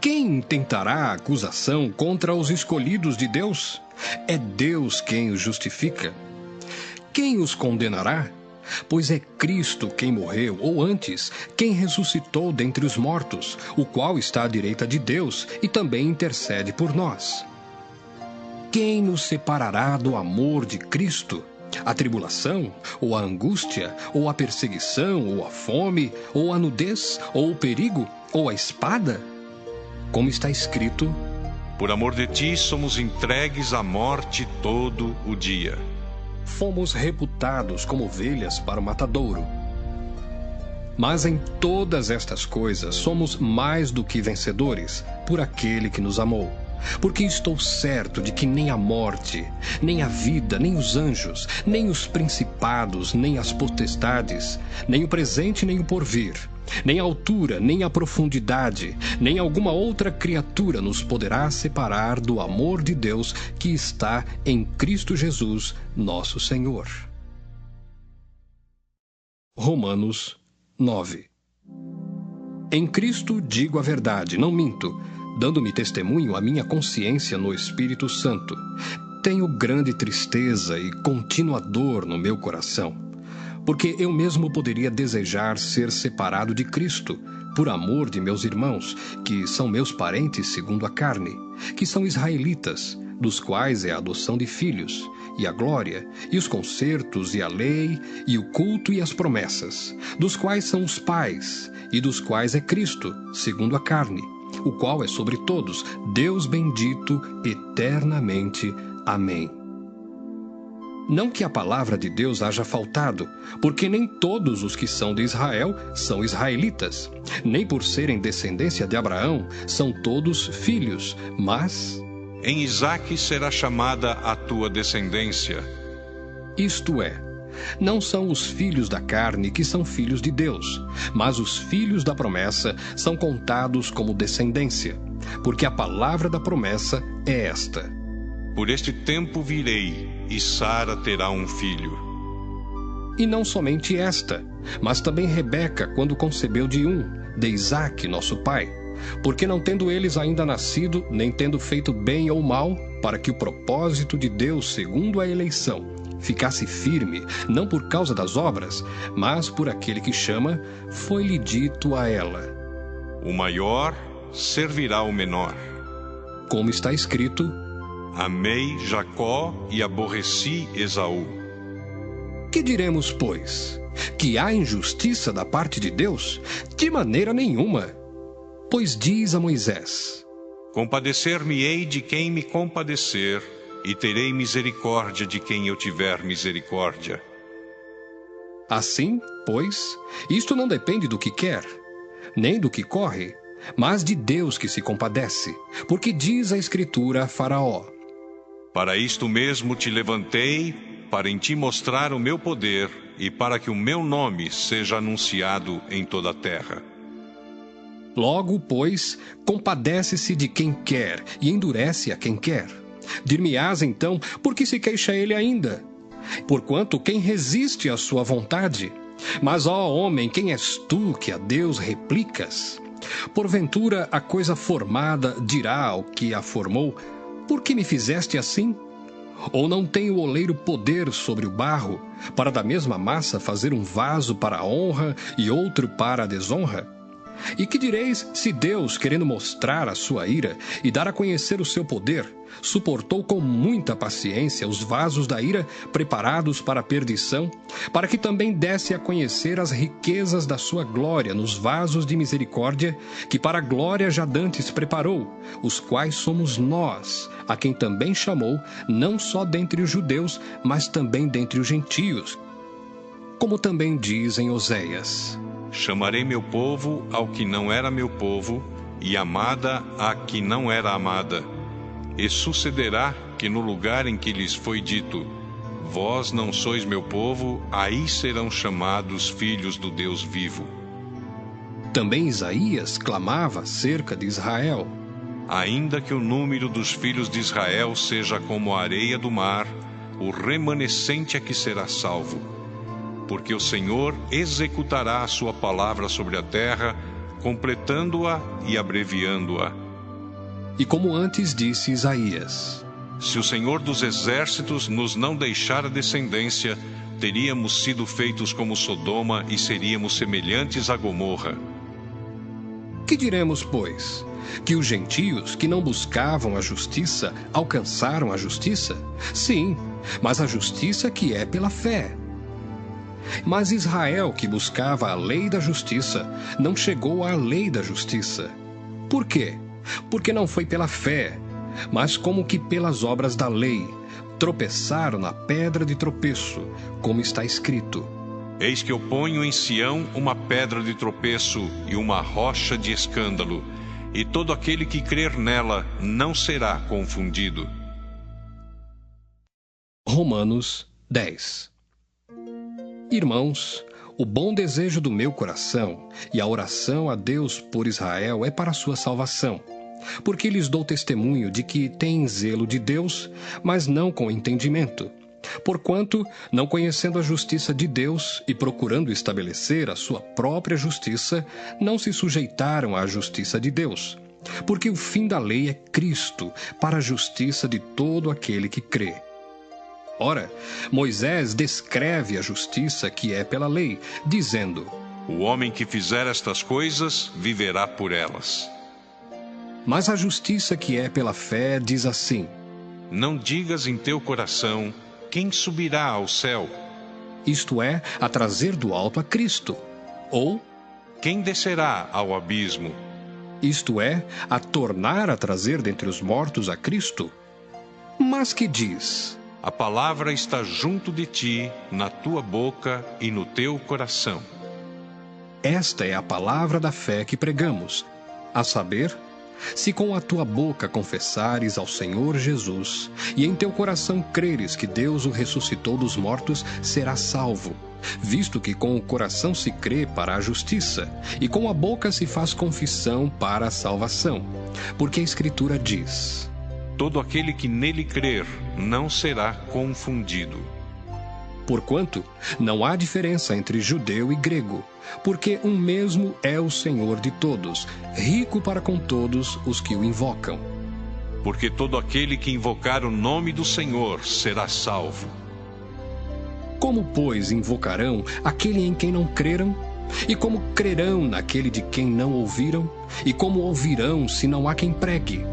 Quem tentará acusação contra os escolhidos de Deus? É Deus quem os justifica. Quem os condenará? Pois é Cristo quem morreu, ou antes, quem ressuscitou dentre os mortos, o qual está à direita de Deus e também intercede por nós. Quem nos separará do amor de Cristo? A tribulação, ou a angústia, ou a perseguição, ou a fome, ou a nudez, ou o perigo, ou a espada? Como está escrito: por amor de ti somos entregues à morte todo o dia. Fomos reputados como ovelhas para o matadouro. Mas em todas estas coisas somos mais do que vencedores, por aquele que nos amou. Porque estou certo de que nem a morte, nem a vida, nem os anjos, nem os principados, nem as potestades, nem o presente, nem o porvir, nem a altura, nem a profundidade, nem alguma outra criatura nos poderá separar do amor de Deus que está em Cristo Jesus, nosso Senhor. Romanos 9. Em Cristo digo a verdade, não minto, dando-me testemunho a minha consciência no Espírito Santo. Tenho grande tristeza e contínua dor no meu coração, porque eu mesmo poderia desejar ser separado de Cristo, por amor de meus irmãos, que são meus parentes segundo a carne, que são israelitas, dos quais é a adoção de filhos, e a glória, e os concertos, e a lei, e o culto e as promessas, dos quais são os pais, e dos quais é Cristo, segundo a carne, o qual é sobre todos, Deus bendito eternamente. Amém. Não que a palavra de Deus haja faltado, porque nem todos os que são de Israel são israelitas, nem por serem descendência de Abraão são todos filhos, mas em Isaque será chamada a tua descendência. Isto é, não são os filhos da carne que são filhos de Deus, mas os filhos da promessa são contados como descendência, porque a palavra da promessa é esta: Por este tempo virei, e Sara terá um filho. E não somente esta, mas também Rebeca, quando concebeu de Isaque, nosso pai, porque não tendo eles ainda nascido, nem tendo feito bem ou mal, para que o propósito de Deus, segundo a eleição, ficasse firme, não por causa das obras, mas por aquele que chama, foi-lhe dito a ela: O maior servirá ao menor. Como está escrito: Amei Jacó e aborreci Esaú. Que diremos, pois? Que há injustiça da parte de Deus? De maneira nenhuma. Pois diz a Moisés: Compadecer-me-ei de quem me compadecer, e terei misericórdia de quem eu tiver misericórdia. Assim, pois, isto não depende do que quer, nem do que corre, mas de Deus que se compadece, porque diz a Escritura a Faraó: Para isto mesmo te levantei, para em ti mostrar o meu poder, e para que o meu nome seja anunciado em toda a terra. Logo, pois, compadece-se de quem quer e endurece a quem quer. Dir-me-ás então, por que se queixa ele ainda? Porquanto quem resiste à sua vontade? Mas, ó homem, quem és tu que a Deus replicas? Porventura a coisa formada dirá ao que a formou: por que me fizeste assim? Ou não tem o oleiro poder sobre o barro, para da mesma massa fazer um vaso para a honra e outro para a desonra? E que direis se Deus, querendo mostrar a sua ira e dar a conhecer o seu poder, suportou com muita paciência os vasos da ira preparados para a perdição, para que também desse a conhecer as riquezas da sua glória nos vasos de misericórdia, que para a glória já dantes preparou, os quais somos nós, a quem também chamou, não só dentre os judeus, mas também dentre os gentios? Como também diz em Oséias: Chamarei meu povo ao que não era meu povo, e amada a que não era amada. E sucederá que no lugar em que lhes foi dito: Vós não sois meu povo, aí serão chamados filhos do Deus vivo. Também Isaías clamava acerca de Israel: Ainda que o número dos filhos de Israel seja como a areia do mar, o remanescente é que será salvo. Porque o Senhor executará a sua palavra sobre a terra, completando-a e abreviando-a. E como antes disse Isaías: Se o Senhor dos exércitos nos não deixar a descendência, teríamos sido feitos como Sodoma e seríamos semelhantes a Gomorra. Que diremos, pois? Que os gentios que não buscavam a justiça alcançaram a justiça? Sim, mas a justiça que é pela fé. Mas Israel, que buscava a lei da justiça, não chegou à lei da justiça. Por quê? Porque não foi pela fé, mas como que pelas obras da lei. Tropeçaram na pedra de tropeço, como está escrito: Eis que eu ponho em Sião uma pedra de tropeço e uma rocha de escândalo, e todo aquele que crer nela não será confundido. Romanos 10. Irmãos, o bom desejo do meu coração e a oração a Deus por Israel é para a sua salvação, porque lhes dou testemunho de que têm zelo de Deus, mas não com entendimento. Porquanto, não conhecendo a justiça de Deus e procurando estabelecer a sua própria justiça, não se sujeitaram à justiça de Deus. Porque o fim da lei é Cristo, para a justiça de todo aquele que crê. Ora, Moisés descreve a justiça que é pela lei, dizendo: O homem que fizer estas coisas viverá por elas. Mas a justiça que é pela fé diz assim: Não digas em teu coração: quem subirá ao céu? Isto é, a trazer do alto a Cristo. Ou, quem descerá ao abismo? Isto é, a tornar a trazer dentre os mortos a Cristo. Mas que diz: A palavra está junto de ti, na tua boca e no teu coração. Esta é a palavra da fé que pregamos, a saber, Se com a tua boca confessares ao Senhor Jesus, e em teu coração creres que Deus o ressuscitou dos mortos, serás salvo. Visto que com o coração se crê para a justiça, e com a boca se faz confissão para a salvação. Porque a Escritura diz: todo aquele que nele crer não será confundido. Porquanto não há diferença entre judeu e grego, porque um mesmo é o Senhor de todos, rico para com todos os que o invocam. Porque todo aquele que invocar o nome do Senhor será salvo. Como, pois, invocarão aquele em quem não creram? E como crerão naquele de quem não ouviram? E como ouvirão se não há quem pregue?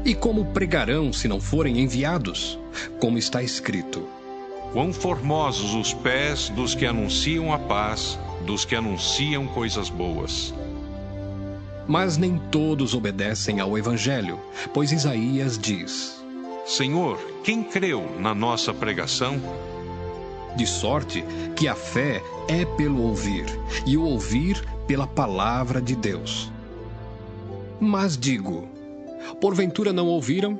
E como pregarão se não forem enviados? Como está escrito: quão formosos os pés dos que anunciam a paz, dos que anunciam coisas boas. Mas nem todos obedecem ao Evangelho, pois Isaías diz: Senhor, quem creu na nossa pregação? De sorte que a fé é pelo ouvir, e o ouvir pela palavra de Deus. Mas digo: porventura não ouviram?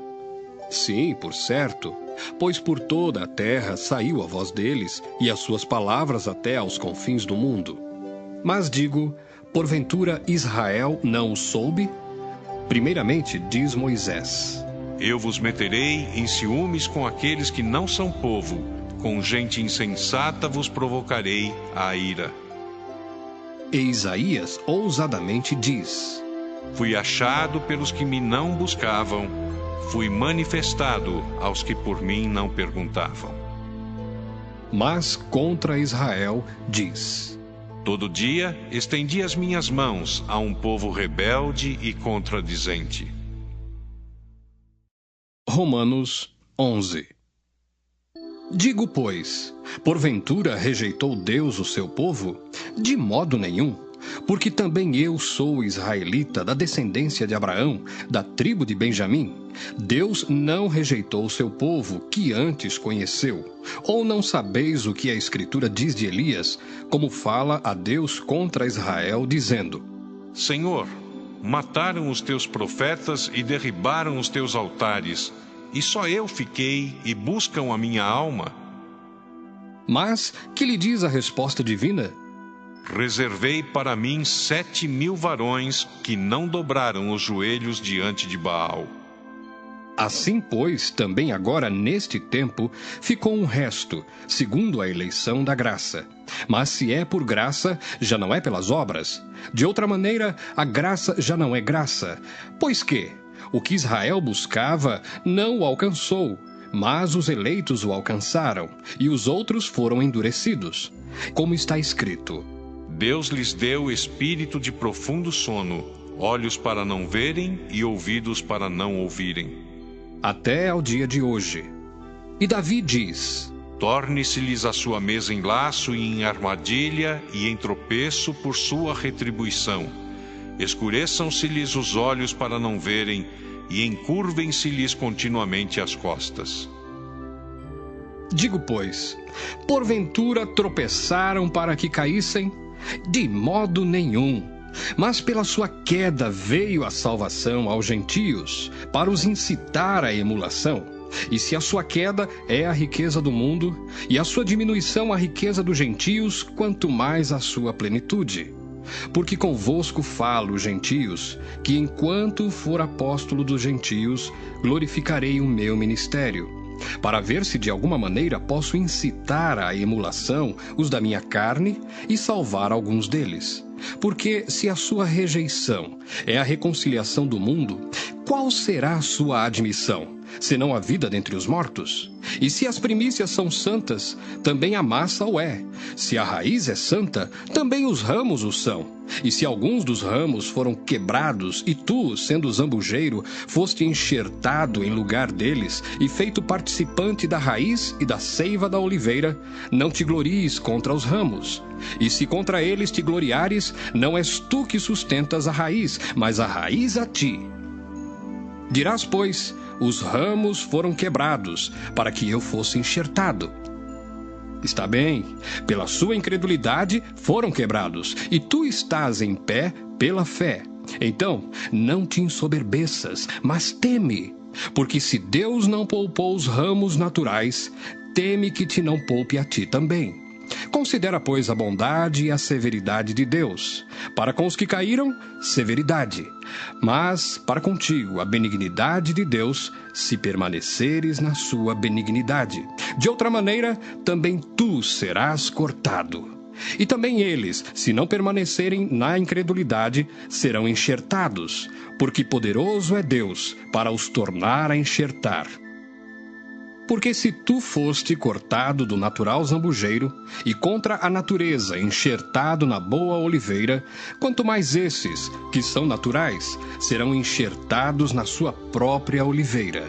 Sim, por certo, pois por toda a terra saiu a voz deles, e as suas palavras até aos confins do mundo. Mas digo: porventura Israel não o soube? Primeiramente diz Moisés: eu vos meterei em ciúmes com aqueles que não são povo, com gente insensata vos provocarei a ira. E Isaías ousadamente diz: fui achado pelos que me não buscavam, fui manifestado aos que por mim não perguntavam. Mas contra Israel diz: todo dia estendi as minhas mãos a um povo rebelde e contradizente. Romanos 11. Digo, pois, porventura rejeitou Deus o seu povo? De modo nenhum, porque também eu sou israelita, da descendência de Abraão, da tribo de Benjamim. Deus não rejeitou o seu povo, que antes conheceu. Ou não sabeis o que a Escritura diz de Elias, como fala a Deus contra Israel, dizendo: Senhor, mataram os teus profetas e derribaram os teus altares, e só eu fiquei e buscam a minha alma. Mas que lhe diz a resposta divina? Reservei para mim 7.000 varões que não dobraram os joelhos diante de Baal. Assim, pois, também agora neste tempo ficou um resto, segundo a eleição da graça. Mas se é por graça, já não é pelas obras. De outra maneira, a graça já não é graça. Pois que o que Israel buscava não o alcançou, mas os eleitos o alcançaram, e os outros foram endurecidos. Como está escrito: Deus lhes deu espírito de profundo sono, olhos para não verem e ouvidos para não ouvirem. Até ao dia de hoje. E Davi diz: torne-se-lhes a sua mesa em laço e em armadilha e em tropeço por sua retribuição. Escureçam-se-lhes os olhos para não verem e encurvem-se-lhes continuamente as costas. Digo, pois, porventura tropeçaram para que caíssem? De modo nenhum. Mas pela sua queda veio a salvação aos gentios, para os incitar à emulação. E se a sua queda é a riqueza do mundo, e a sua diminuição a riqueza dos gentios, quanto mais a sua plenitude. Porque convosco falo, gentios, que enquanto for apóstolo dos gentios, glorificarei o meu ministério, para ver se de alguma maneira posso incitar à emulação os da minha carne e salvar alguns deles. Porque se a sua rejeição é a reconciliação do mundo, qual será a sua admissão, senão a vida dentre os mortos? E se as primícias são santas, também a massa o é. Se a raiz é santa, também os ramos o são. E se alguns dos ramos foram quebrados, e tu, sendo zambujeiro, foste enxertado em lugar deles, e feito participante da raiz e da seiva da oliveira, não te glories contra os ramos. E se contra eles te gloriares, não és tu que sustentas a raiz, mas a raiz a ti. Dirás, pois, os ramos foram quebrados, para que eu fosse enxertado. Está bem, pela sua incredulidade foram quebrados, e tu estás em pé pela fé. Então, não te ensoberbeças, mas teme, porque se Deus não poupou os ramos naturais, teme que te não poupe a ti também. Considera, pois, a bondade e a severidade de Deus. Para com os que caíram, severidade. Mas, para contigo, a benignidade de Deus, se permaneceres na sua benignidade. De outra maneira, também tu serás cortado. E também eles, se não permanecerem na incredulidade, serão enxertados, porque poderoso é Deus para os tornar a enxertar. Porque se tu foste cortado do natural zambujeiro e contra a natureza enxertado na boa oliveira, quanto mais esses, que são naturais, serão enxertados na sua própria oliveira.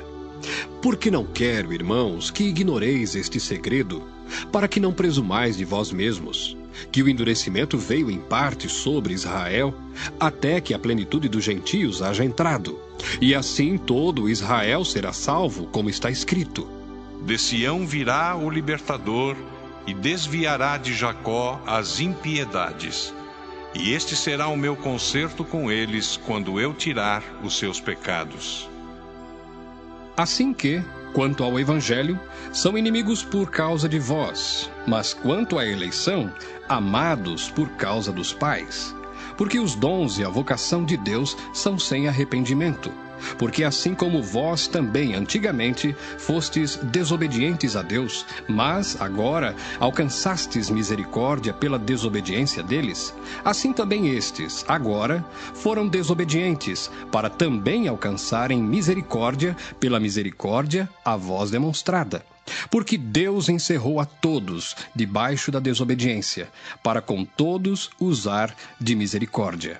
Porque não quero, irmãos, que ignoreis este segredo, para que não presumais de vós mesmos, que o endurecimento veio em parte sobre Israel, até que a plenitude dos gentios haja entrado. E assim todo Israel será salvo, como está escrito. De Sião virá o libertador e desviará de Jacó as impiedades. E este será o meu concerto com eles quando eu tirar os seus pecados. Assim que, quanto ao Evangelho, são inimigos por causa de vós, mas quanto à eleição, amados por causa dos pais. Porque os dons e a vocação de Deus são sem arrependimento. Porque assim como vós também antigamente fostes desobedientes a Deus, mas agora alcançastes misericórdia pela desobediência deles, assim também estes, agora, foram desobedientes, para também alcançarem misericórdia pela misericórdia a vós demonstrada. Porque Deus encerrou a todos debaixo da desobediência, para com todos usar de misericórdia.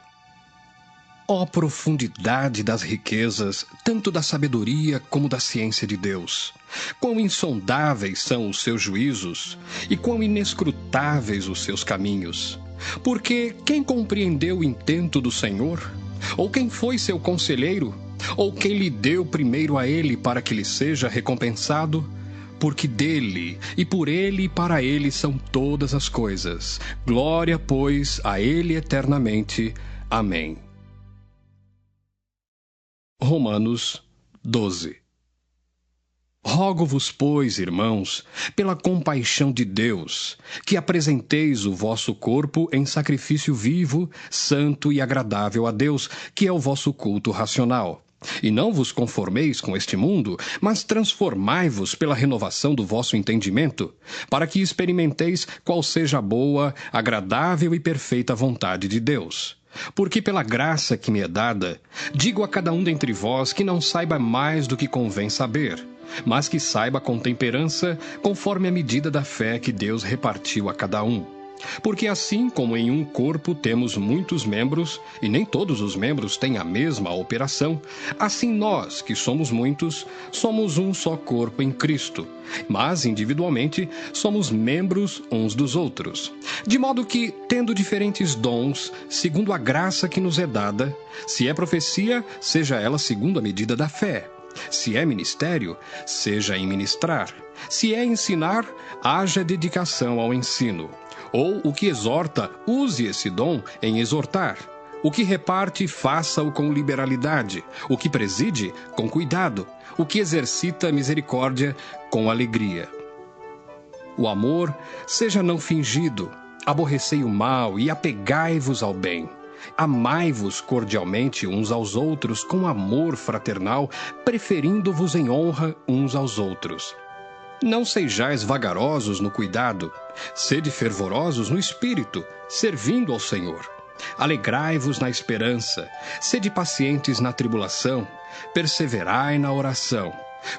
Ó profundidade das riquezas, tanto da sabedoria como da ciência de Deus! Quão insondáveis são os seus juízos, e quão inescrutáveis os seus caminhos! Porque quem compreendeu o intento do Senhor? Ou quem foi seu conselheiro? Ou quem lhe deu primeiro a ele para que lhe seja recompensado? Porque dele, e por ele e para ele são todas as coisas. Glória, pois, a ele eternamente. Amém. Romanos 12. Rogo-vos, pois, irmãos, pela compaixão de Deus, que apresenteis o vosso corpo em sacrifício vivo, santo e agradável a Deus, que é o vosso culto racional. E não vos conformeis com este mundo, mas transformai-vos pela renovação do vosso entendimento, para que experimenteis qual seja a boa, agradável e perfeita vontade de Deus. Porque pela graça que me é dada, digo a cada um dentre vós que não saiba mais do que convém saber, mas que saiba com temperança, conforme a medida da fé que Deus repartiu a cada um. Porque assim como em um corpo temos muitos membros, e nem todos os membros têm a mesma operação, assim nós, que somos muitos, somos um só corpo em Cristo, mas individualmente somos membros uns dos outros. De modo que, tendo diferentes dons, segundo a graça que nos é dada, se é profecia, seja ela segundo a medida da fé. Se é ministério, seja em ministrar. Se é ensinar, haja dedicação ao ensino. Ou o que exorta, use esse dom em exortar. O que reparte, faça-o com liberalidade. O que preside, com cuidado. O que exercita misericórdia, com alegria. O amor seja não fingido. Aborrecei o mal e apegai-vos ao bem. Amai-vos cordialmente uns aos outros com amor fraternal, preferindo-vos em honra uns aos outros. Não sejais vagarosos no cuidado, sede fervorosos no espírito, servindo ao Senhor. Alegrai-vos na esperança, sede pacientes na tribulação, perseverai na oração.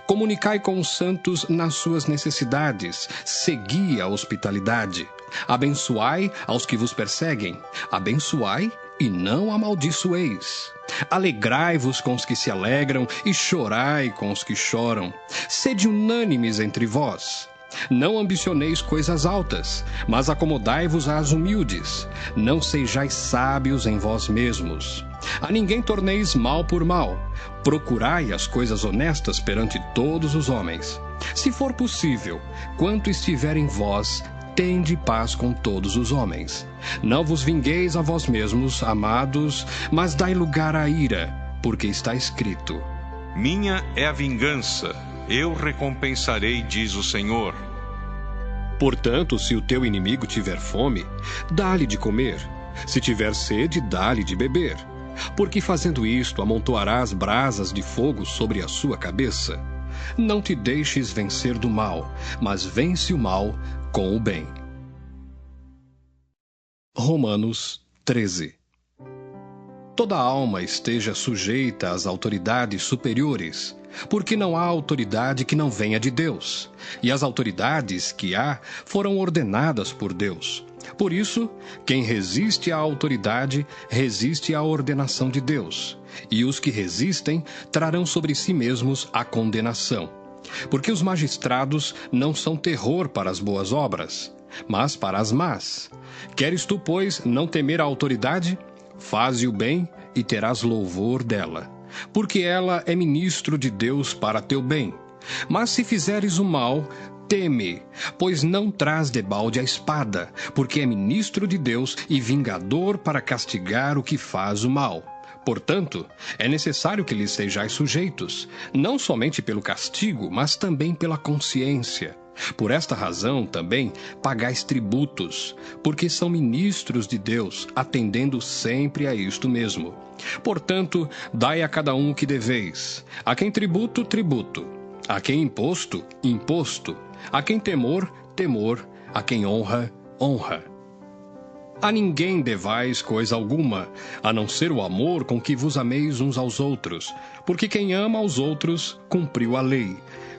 Comunicai com os santos nas suas necessidades, segui a hospitalidade. Abençoai aos que vos perseguem, abençoai e não amaldiçoeis. Alegrai-vos com os que se alegram e chorai com os que choram. Sede unânimes entre vós. Não ambicioneis coisas altas, mas acomodai-vos às humildes. Não sejais sábios em vós mesmos. A ninguém torneis mal por mal. Procurai as coisas honestas perante todos os homens. Se for possível, quanto estiver em vós, tende paz com todos os homens. Não vos vingueis a vós mesmos, amados, mas dai lugar à ira, porque está escrito: Minha é a vingança, eu recompensarei, diz o Senhor. Portanto, se o teu inimigo tiver fome, dá-lhe de comer. Se tiver sede, dá-lhe de beber. Porque fazendo isto, amontoarás brasas de fogo sobre a sua cabeça. Não te deixes vencer do mal, mas vence o mal com o bem. Romanos 13. Toda alma esteja sujeita às autoridades superiores, porque não há autoridade que não venha de Deus, e as autoridades que há foram ordenadas por Deus. Por isso, quem resiste à autoridade, resiste à ordenação de Deus, e os que resistem trarão sobre si mesmos a condenação. Porque os magistrados não são terror para as boas obras, mas para as más. Queres tu, pois, não temer a autoridade? Faze o bem e terás louvor dela, porque ela é ministro de Deus para teu bem. Mas se fizeres o mal, teme, pois não traz debalde a espada, porque é ministro de Deus e vingador para castigar o que faz o mal. Portanto, é necessário que lhes sejais sujeitos, não somente pelo castigo, mas também pela consciência. Por esta razão, também, pagais tributos, porque são ministros de Deus, atendendo sempre a isto mesmo. Portanto, dai a cada um o que deveis. A quem tributo, tributo. A quem imposto, imposto. A quem temor, temor. A quem honra, honra. A ninguém devais coisa alguma, a não ser o amor com que vos ameis uns aos outros, porque quem ama aos outros, cumpriu a lei.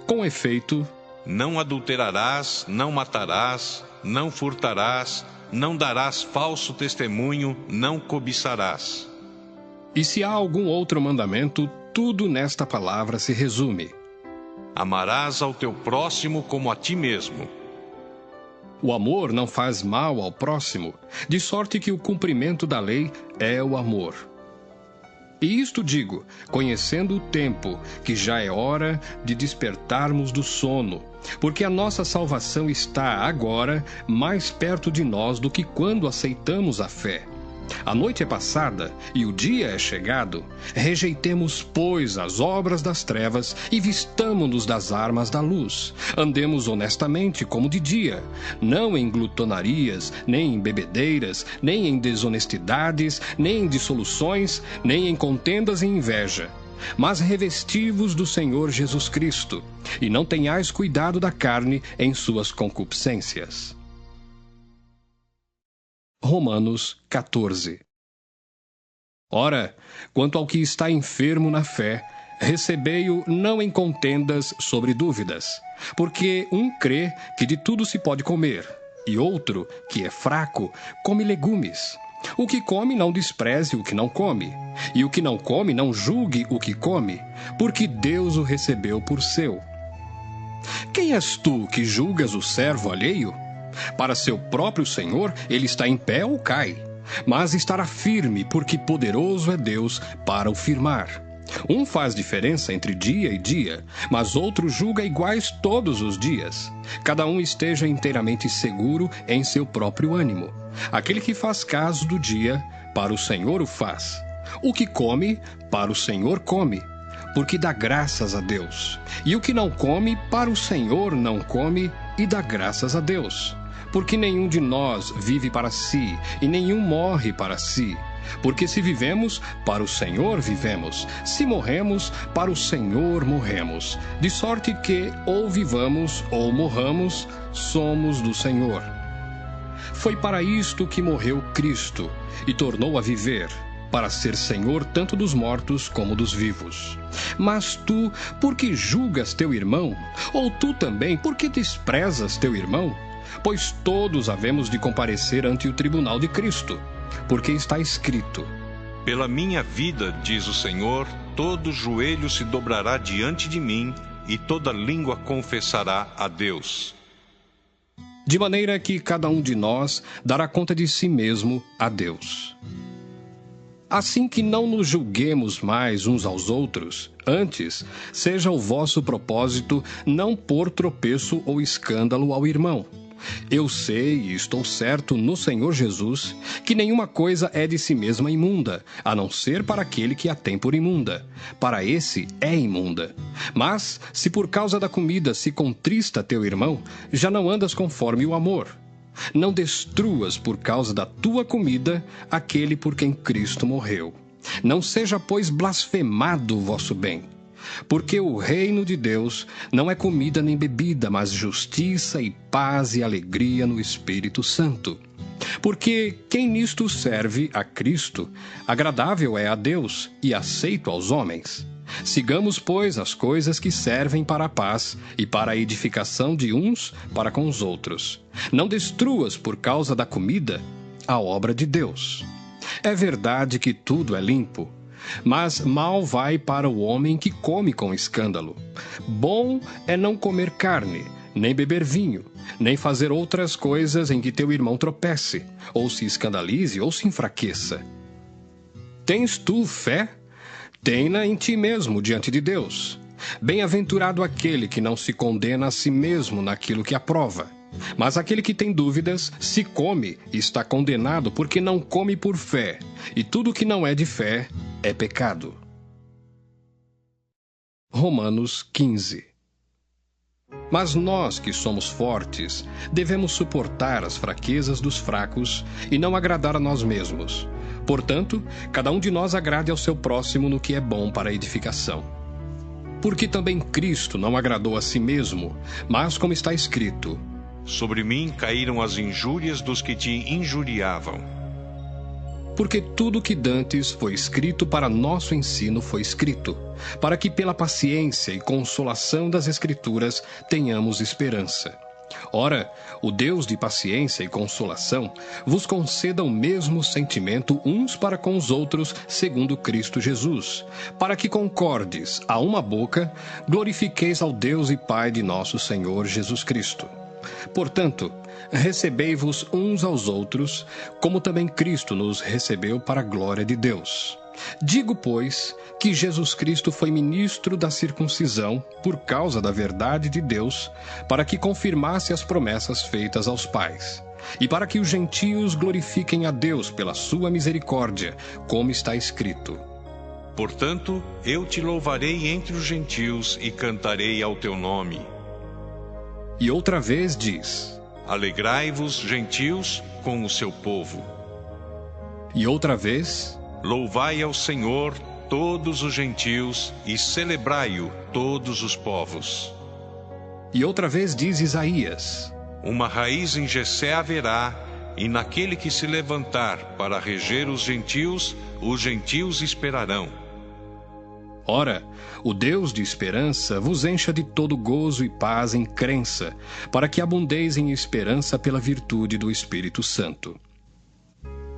Com efeito, não adulterarás, não matarás, não furtarás, não darás falso testemunho, não cobiçarás. E se há algum outro mandamento, tudo nesta palavra se resume: amarás ao teu próximo como a ti mesmo. O amor não faz mal ao próximo, de sorte que o cumprimento da lei é o amor. E isto digo, conhecendo o tempo, que já é hora de despertarmos do sono, porque a nossa salvação está agora mais perto de nós do que quando aceitamos a fé. A noite é passada e o dia é chegado. Rejeitemos, pois, as obras das trevas e vistamo-nos das armas da luz. Andemos honestamente como de dia, não em glutonarias, nem em bebedeiras, nem em desonestidades, nem em dissoluções, nem em contendas e inveja. Mas revesti-vos do Senhor Jesus Cristo, e não tenhais cuidado da carne em suas concupiscências. Romanos 14. Ora, quanto ao que está enfermo na fé, recebei-o não em contendas sobre dúvidas, porque um crê que de tudo se pode comer, e outro, que é fraco, come legumes. O que come não despreze o que não come, e o que não come não julgue o que come, porque Deus o recebeu por seu. Quem és tu que julgas o servo alheio? Para seu próprio Senhor, ele está em pé ou cai, mas estará firme, porque poderoso é Deus para o firmar. Um faz diferença entre dia e dia, mas outro julga iguais todos os dias. Cada um esteja inteiramente seguro em seu próprio ânimo. Aquele que faz caso do dia, para o Senhor o faz. O que come, para o Senhor come, porque dá graças a Deus. E o que não come, para o Senhor não come, e dá graças a Deus. Porque nenhum de nós vive para si, e nenhum morre para si. Porque se vivemos, para o Senhor vivemos. Se morremos, para o Senhor morremos. De sorte que, ou vivamos, ou morramos, somos do Senhor. Foi para isto que morreu Cristo, e tornou a viver, para ser Senhor tanto dos mortos como dos vivos. Mas tu, por que julgas teu irmão? Ou tu também, por que desprezas teu irmão? Pois todos havemos de comparecer ante o tribunal de Cristo, porque está escrito: pela minha vida, diz o Senhor, todo joelho se dobrará diante de mim, e toda língua confessará a Deus. De maneira que cada um de nós dará conta de si mesmo a Deus. Assim que não nos julguemos mais uns aos outros, antes, seja o vosso propósito não pôr tropeço ou escândalo ao irmão. Eu sei e estou certo no Senhor Jesus que nenhuma coisa é de si mesma imunda, a não ser para aquele que a tem por imunda. Para esse é imunda. Mas, se por causa da comida se contrista teu irmão, já não andas conforme o amor. Não destruas por causa da tua comida aquele por quem Cristo morreu. Não seja, pois, blasfemado o vosso bem. Porque o reino de Deus não é comida nem bebida, mas justiça e paz e alegria no Espírito Santo. Porque quem nisto serve a Cristo, agradável é a Deus e aceito aos homens. Sigamos, pois, as coisas que servem para a paz e para a edificação de uns para com os outros. Não destruas por causa da comida a obra de Deus. É verdade que tudo é limpo, mas mal vai para o homem que come com escândalo. Bom é não comer carne, nem beber vinho, nem fazer outras coisas em que teu irmão tropece, ou se escandalize, ou se enfraqueça. Tens tu fé? Tem-na em ti mesmo diante de Deus. Bem-aventurado aquele que não se condena a si mesmo naquilo que aprova. Mas aquele que tem dúvidas, se come, está condenado porque não come por fé, e tudo que não é de fé é pecado. Romanos 15. Mas nós que somos fortes, devemos suportar as fraquezas dos fracos e não agradar a nós mesmos. Portanto, cada um de nós agrade ao seu próximo no que é bom para a edificação. Porque também Cristo não agradou a si mesmo, mas como está escrito: sobre mim caíram as injúrias dos que te injuriavam. Porque tudo que dantes foi escrito para nosso ensino foi escrito, para que pela paciência e consolação das Escrituras tenhamos esperança. Ora, o Deus de paciência e consolação vos conceda o mesmo sentimento uns para com os outros, segundo Cristo Jesus, para que concordes a uma boca, glorifiqueis ao Deus e Pai de nosso Senhor Jesus Cristo. Portanto, recebei-vos uns aos outros, como também Cristo nos recebeu para a glória de Deus. Digo, pois, que Jesus Cristo foi ministro da circuncisão por causa da verdade de Deus, para que confirmasse as promessas feitas aos pais, e para que os gentios glorifiquem a Deus pela sua misericórdia, como está escrito: portanto, eu te louvarei entre os gentios e cantarei ao teu nome. E outra vez diz: alegrai-vos, gentios, com o seu povo. E outra vez: louvai ao Senhor todos os gentios e celebrai-o todos os povos. E outra vez diz Isaías: uma raiz em Jessé haverá, e naquele que se levantar para reger os gentios esperarão. Ora, o Deus de esperança vos encha de todo gozo e paz em crença, para que abundeis em esperança pela virtude do Espírito Santo.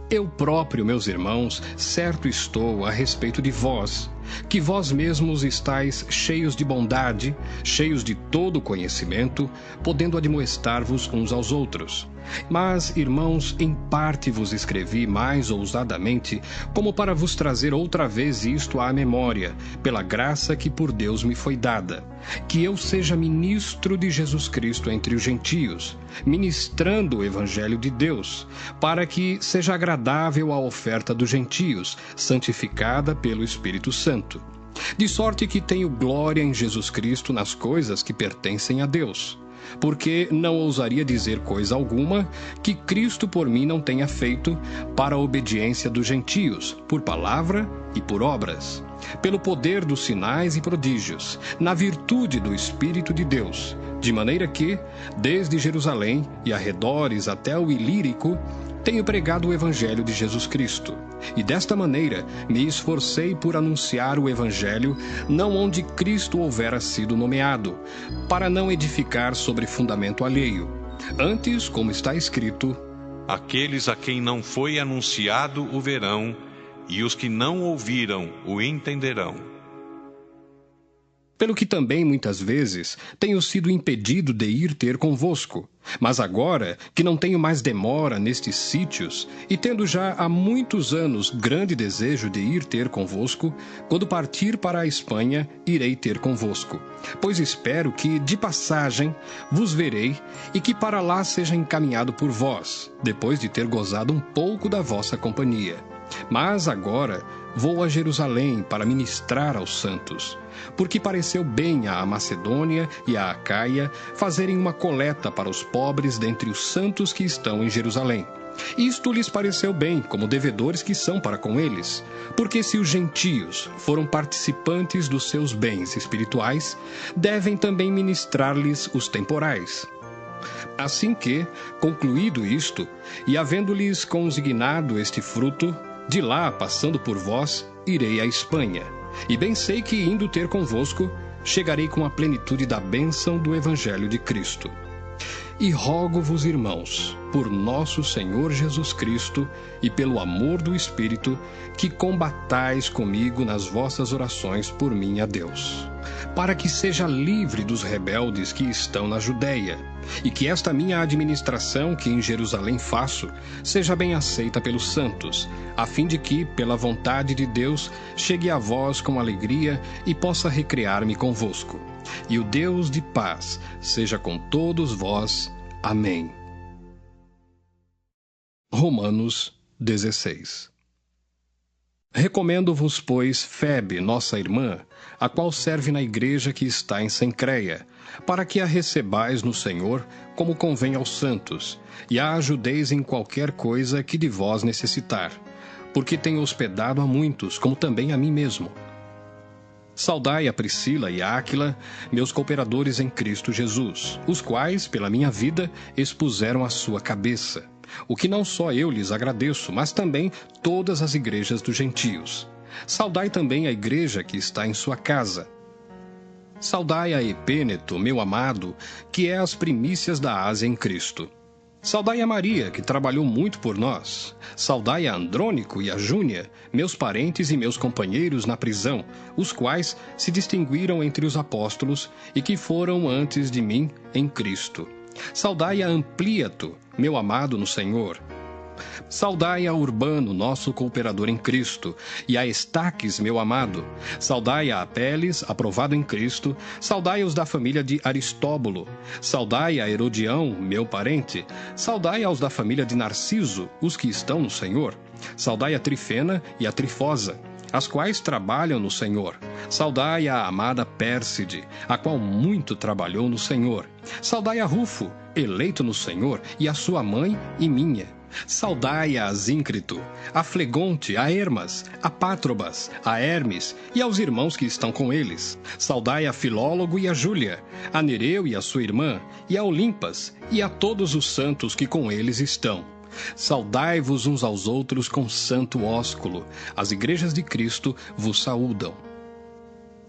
Eu próprio, meus irmãos, certo estou a respeito de vós, que vós mesmos estáis cheios de bondade, cheios de todo conhecimento, podendo admoestar-vos uns aos outros. Mas, irmãos, em parte vos escrevi mais ousadamente, como para vos trazer outra vez isto à memória, pela graça que por Deus me foi dada, que eu seja ministro de Jesus Cristo entre os gentios, ministrando o Evangelho de Deus, para que seja agradável a oferta dos gentios, santificada pelo Espírito Santo. De sorte que tenho glória em Jesus Cristo nas coisas que pertencem a Deus. Porque não ousaria dizer coisa alguma que Cristo por mim não tenha feito para a obediência dos gentios, por palavra e por obras, pelo poder dos sinais e prodígios, na virtude do Espírito de Deus, de maneira que, desde Jerusalém e arredores até o Ilírico, tenho pregado o Evangelho de Jesus Cristo. E desta maneira me esforcei por anunciar o Evangelho, não onde Cristo houvera sido nomeado, para não edificar sobre fundamento alheio. Antes, como está escrito: aqueles a quem não foi anunciado o verão, e os que não ouviram o entenderão. Pelo que também, muitas vezes, tenho sido impedido de ir ter convosco. Mas agora, que não tenho mais demora nestes sítios, e tendo já há muitos anos grande desejo de ir ter convosco, quando partir para a Espanha, irei ter convosco. Pois espero que, de passagem, vos verei, e que para lá seja encaminhado por vós, depois de ter gozado um pouco da vossa companhia. Mas agora vou a Jerusalém para ministrar aos santos, porque pareceu bem à Macedônia e à Acaia fazerem uma coleta para os pobres dentre os santos que estão em Jerusalém. Isto lhes pareceu bem, como devedores que são para com eles, porque se os gentios foram participantes dos seus bens espirituais, devem também ministrar-lhes os temporais. Assim que, concluído isto, e havendo-lhes consignado este fruto, de lá, passando por vós, irei à Espanha. E bem sei que, indo ter convosco, chegarei com a plenitude da bênção do Evangelho de Cristo. E rogo-vos, irmãos, por nosso Senhor Jesus Cristo e pelo amor do Espírito, que combatais comigo nas vossas orações por mim a Deus, para que seja livre dos rebeldes que estão na Judéia, e que esta minha administração que em Jerusalém faço seja bem aceita pelos santos, a fim de que, pela vontade de Deus, chegue a vós com alegria e possa recrear-me convosco. E o Deus de paz seja com todos vós. Amém. Romanos 16. Recomendo-vos, pois, Febe, nossa irmã, a qual serve na igreja que está em Cencreia, para que a recebais no Senhor, como convém aos santos, e a ajudeis em qualquer coisa que de vós necessitar, porque tenho hospedado a muitos, como também a mim mesmo. Saudai a Priscila e a Áquila, meus cooperadores em Cristo Jesus, os quais, pela minha vida, expuseram a sua cabeça, o que não só eu lhes agradeço, mas também todas as igrejas dos gentios. Saudai também a igreja que está em sua casa. Saudai a Epêneto, meu amado, que é as primícias da Ásia em Cristo. Saudai a Maria, que trabalhou muito por nós. Saudai a Andrônico e a Júnia, meus parentes e meus companheiros na prisão, os quais se distinguiram entre os apóstolos e que foram antes de mim em Cristo. Saudai a Amplíato, meu amado no Senhor. Saudai a Urbano, nosso cooperador em Cristo, e a Estaques, meu amado. Saudai a Apeles, aprovado em Cristo. Saudai os da família de Aristóbulo. Saudai a Herodião, meu parente. Saudai aos da família de Narciso, os que estão no Senhor. Saudai a Trifena e a Trifosa, as quais trabalham no Senhor. Saudai a amada Pérside, a qual muito trabalhou no Senhor. Saudai a Rufo, eleito no Senhor, e a sua mãe e minha. Saudai a Asíncrito, a Flegonte, a Hermas, a Pátrobas, a Hermes e aos irmãos que estão com eles. Saudai a Filólogo e a Júlia, a Nereu e a sua irmã, e a Olimpas, e a todos os santos que com eles estão. Saudai-vos uns aos outros com santo ósculo. As igrejas de Cristo vos saúdam.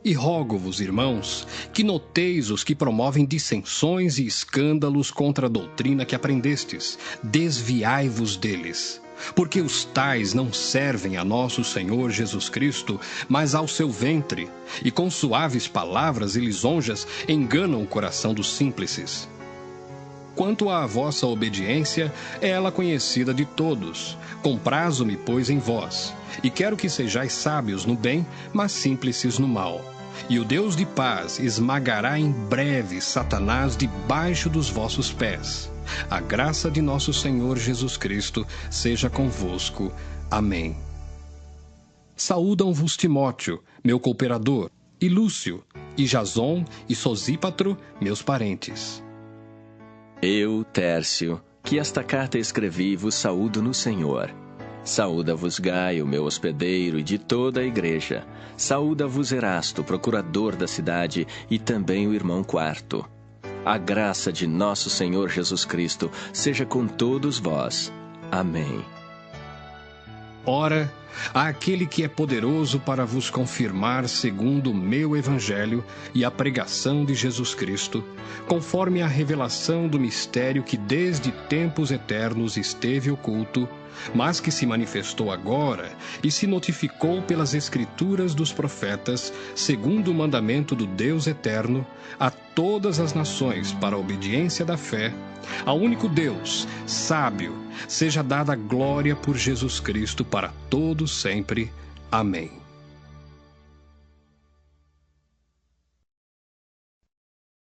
E rogo-vos, irmãos, que noteis os que promovem dissensões e escândalos contra a doutrina que aprendestes. Desviai-vos deles, porque os tais não servem a nosso Senhor Jesus Cristo, mas ao seu ventre, e com suaves palavras e lisonjas enganam o coração dos simples. Quanto à vossa obediência, é ela conhecida de todos. Comprazo-me, pois, em vós, e quero que sejais sábios no bem, mas simples no mal. E o Deus de paz esmagará em breve Satanás debaixo dos vossos pés. A graça de nosso Senhor Jesus Cristo seja convosco. Amém. Saúdam-vos Timóteo, meu cooperador, e Lúcio, e Jason, e Sosípatro, meus parentes. Eu, Tércio, que esta carta escrevi, vos saúdo no Senhor. Saúda-vos Gaio, meu hospedeiro, e de toda a igreja. Saúda-vos Erasto, procurador da cidade, e também o irmão Quarto. A graça de nosso Senhor Jesus Cristo seja com todos vós. Amém. Ora, àquele que é poderoso para vos confirmar segundo o meu evangelho e a pregação de Jesus Cristo, conforme a revelação do mistério que desde tempos eternos esteve oculto, mas que se manifestou agora e se notificou pelas Escrituras dos profetas, segundo o mandamento do Deus eterno, a todas as nações para a obediência da fé, ao único Deus, sábio, seja dada glória por Jesus Cristo para todos sempre. Amém.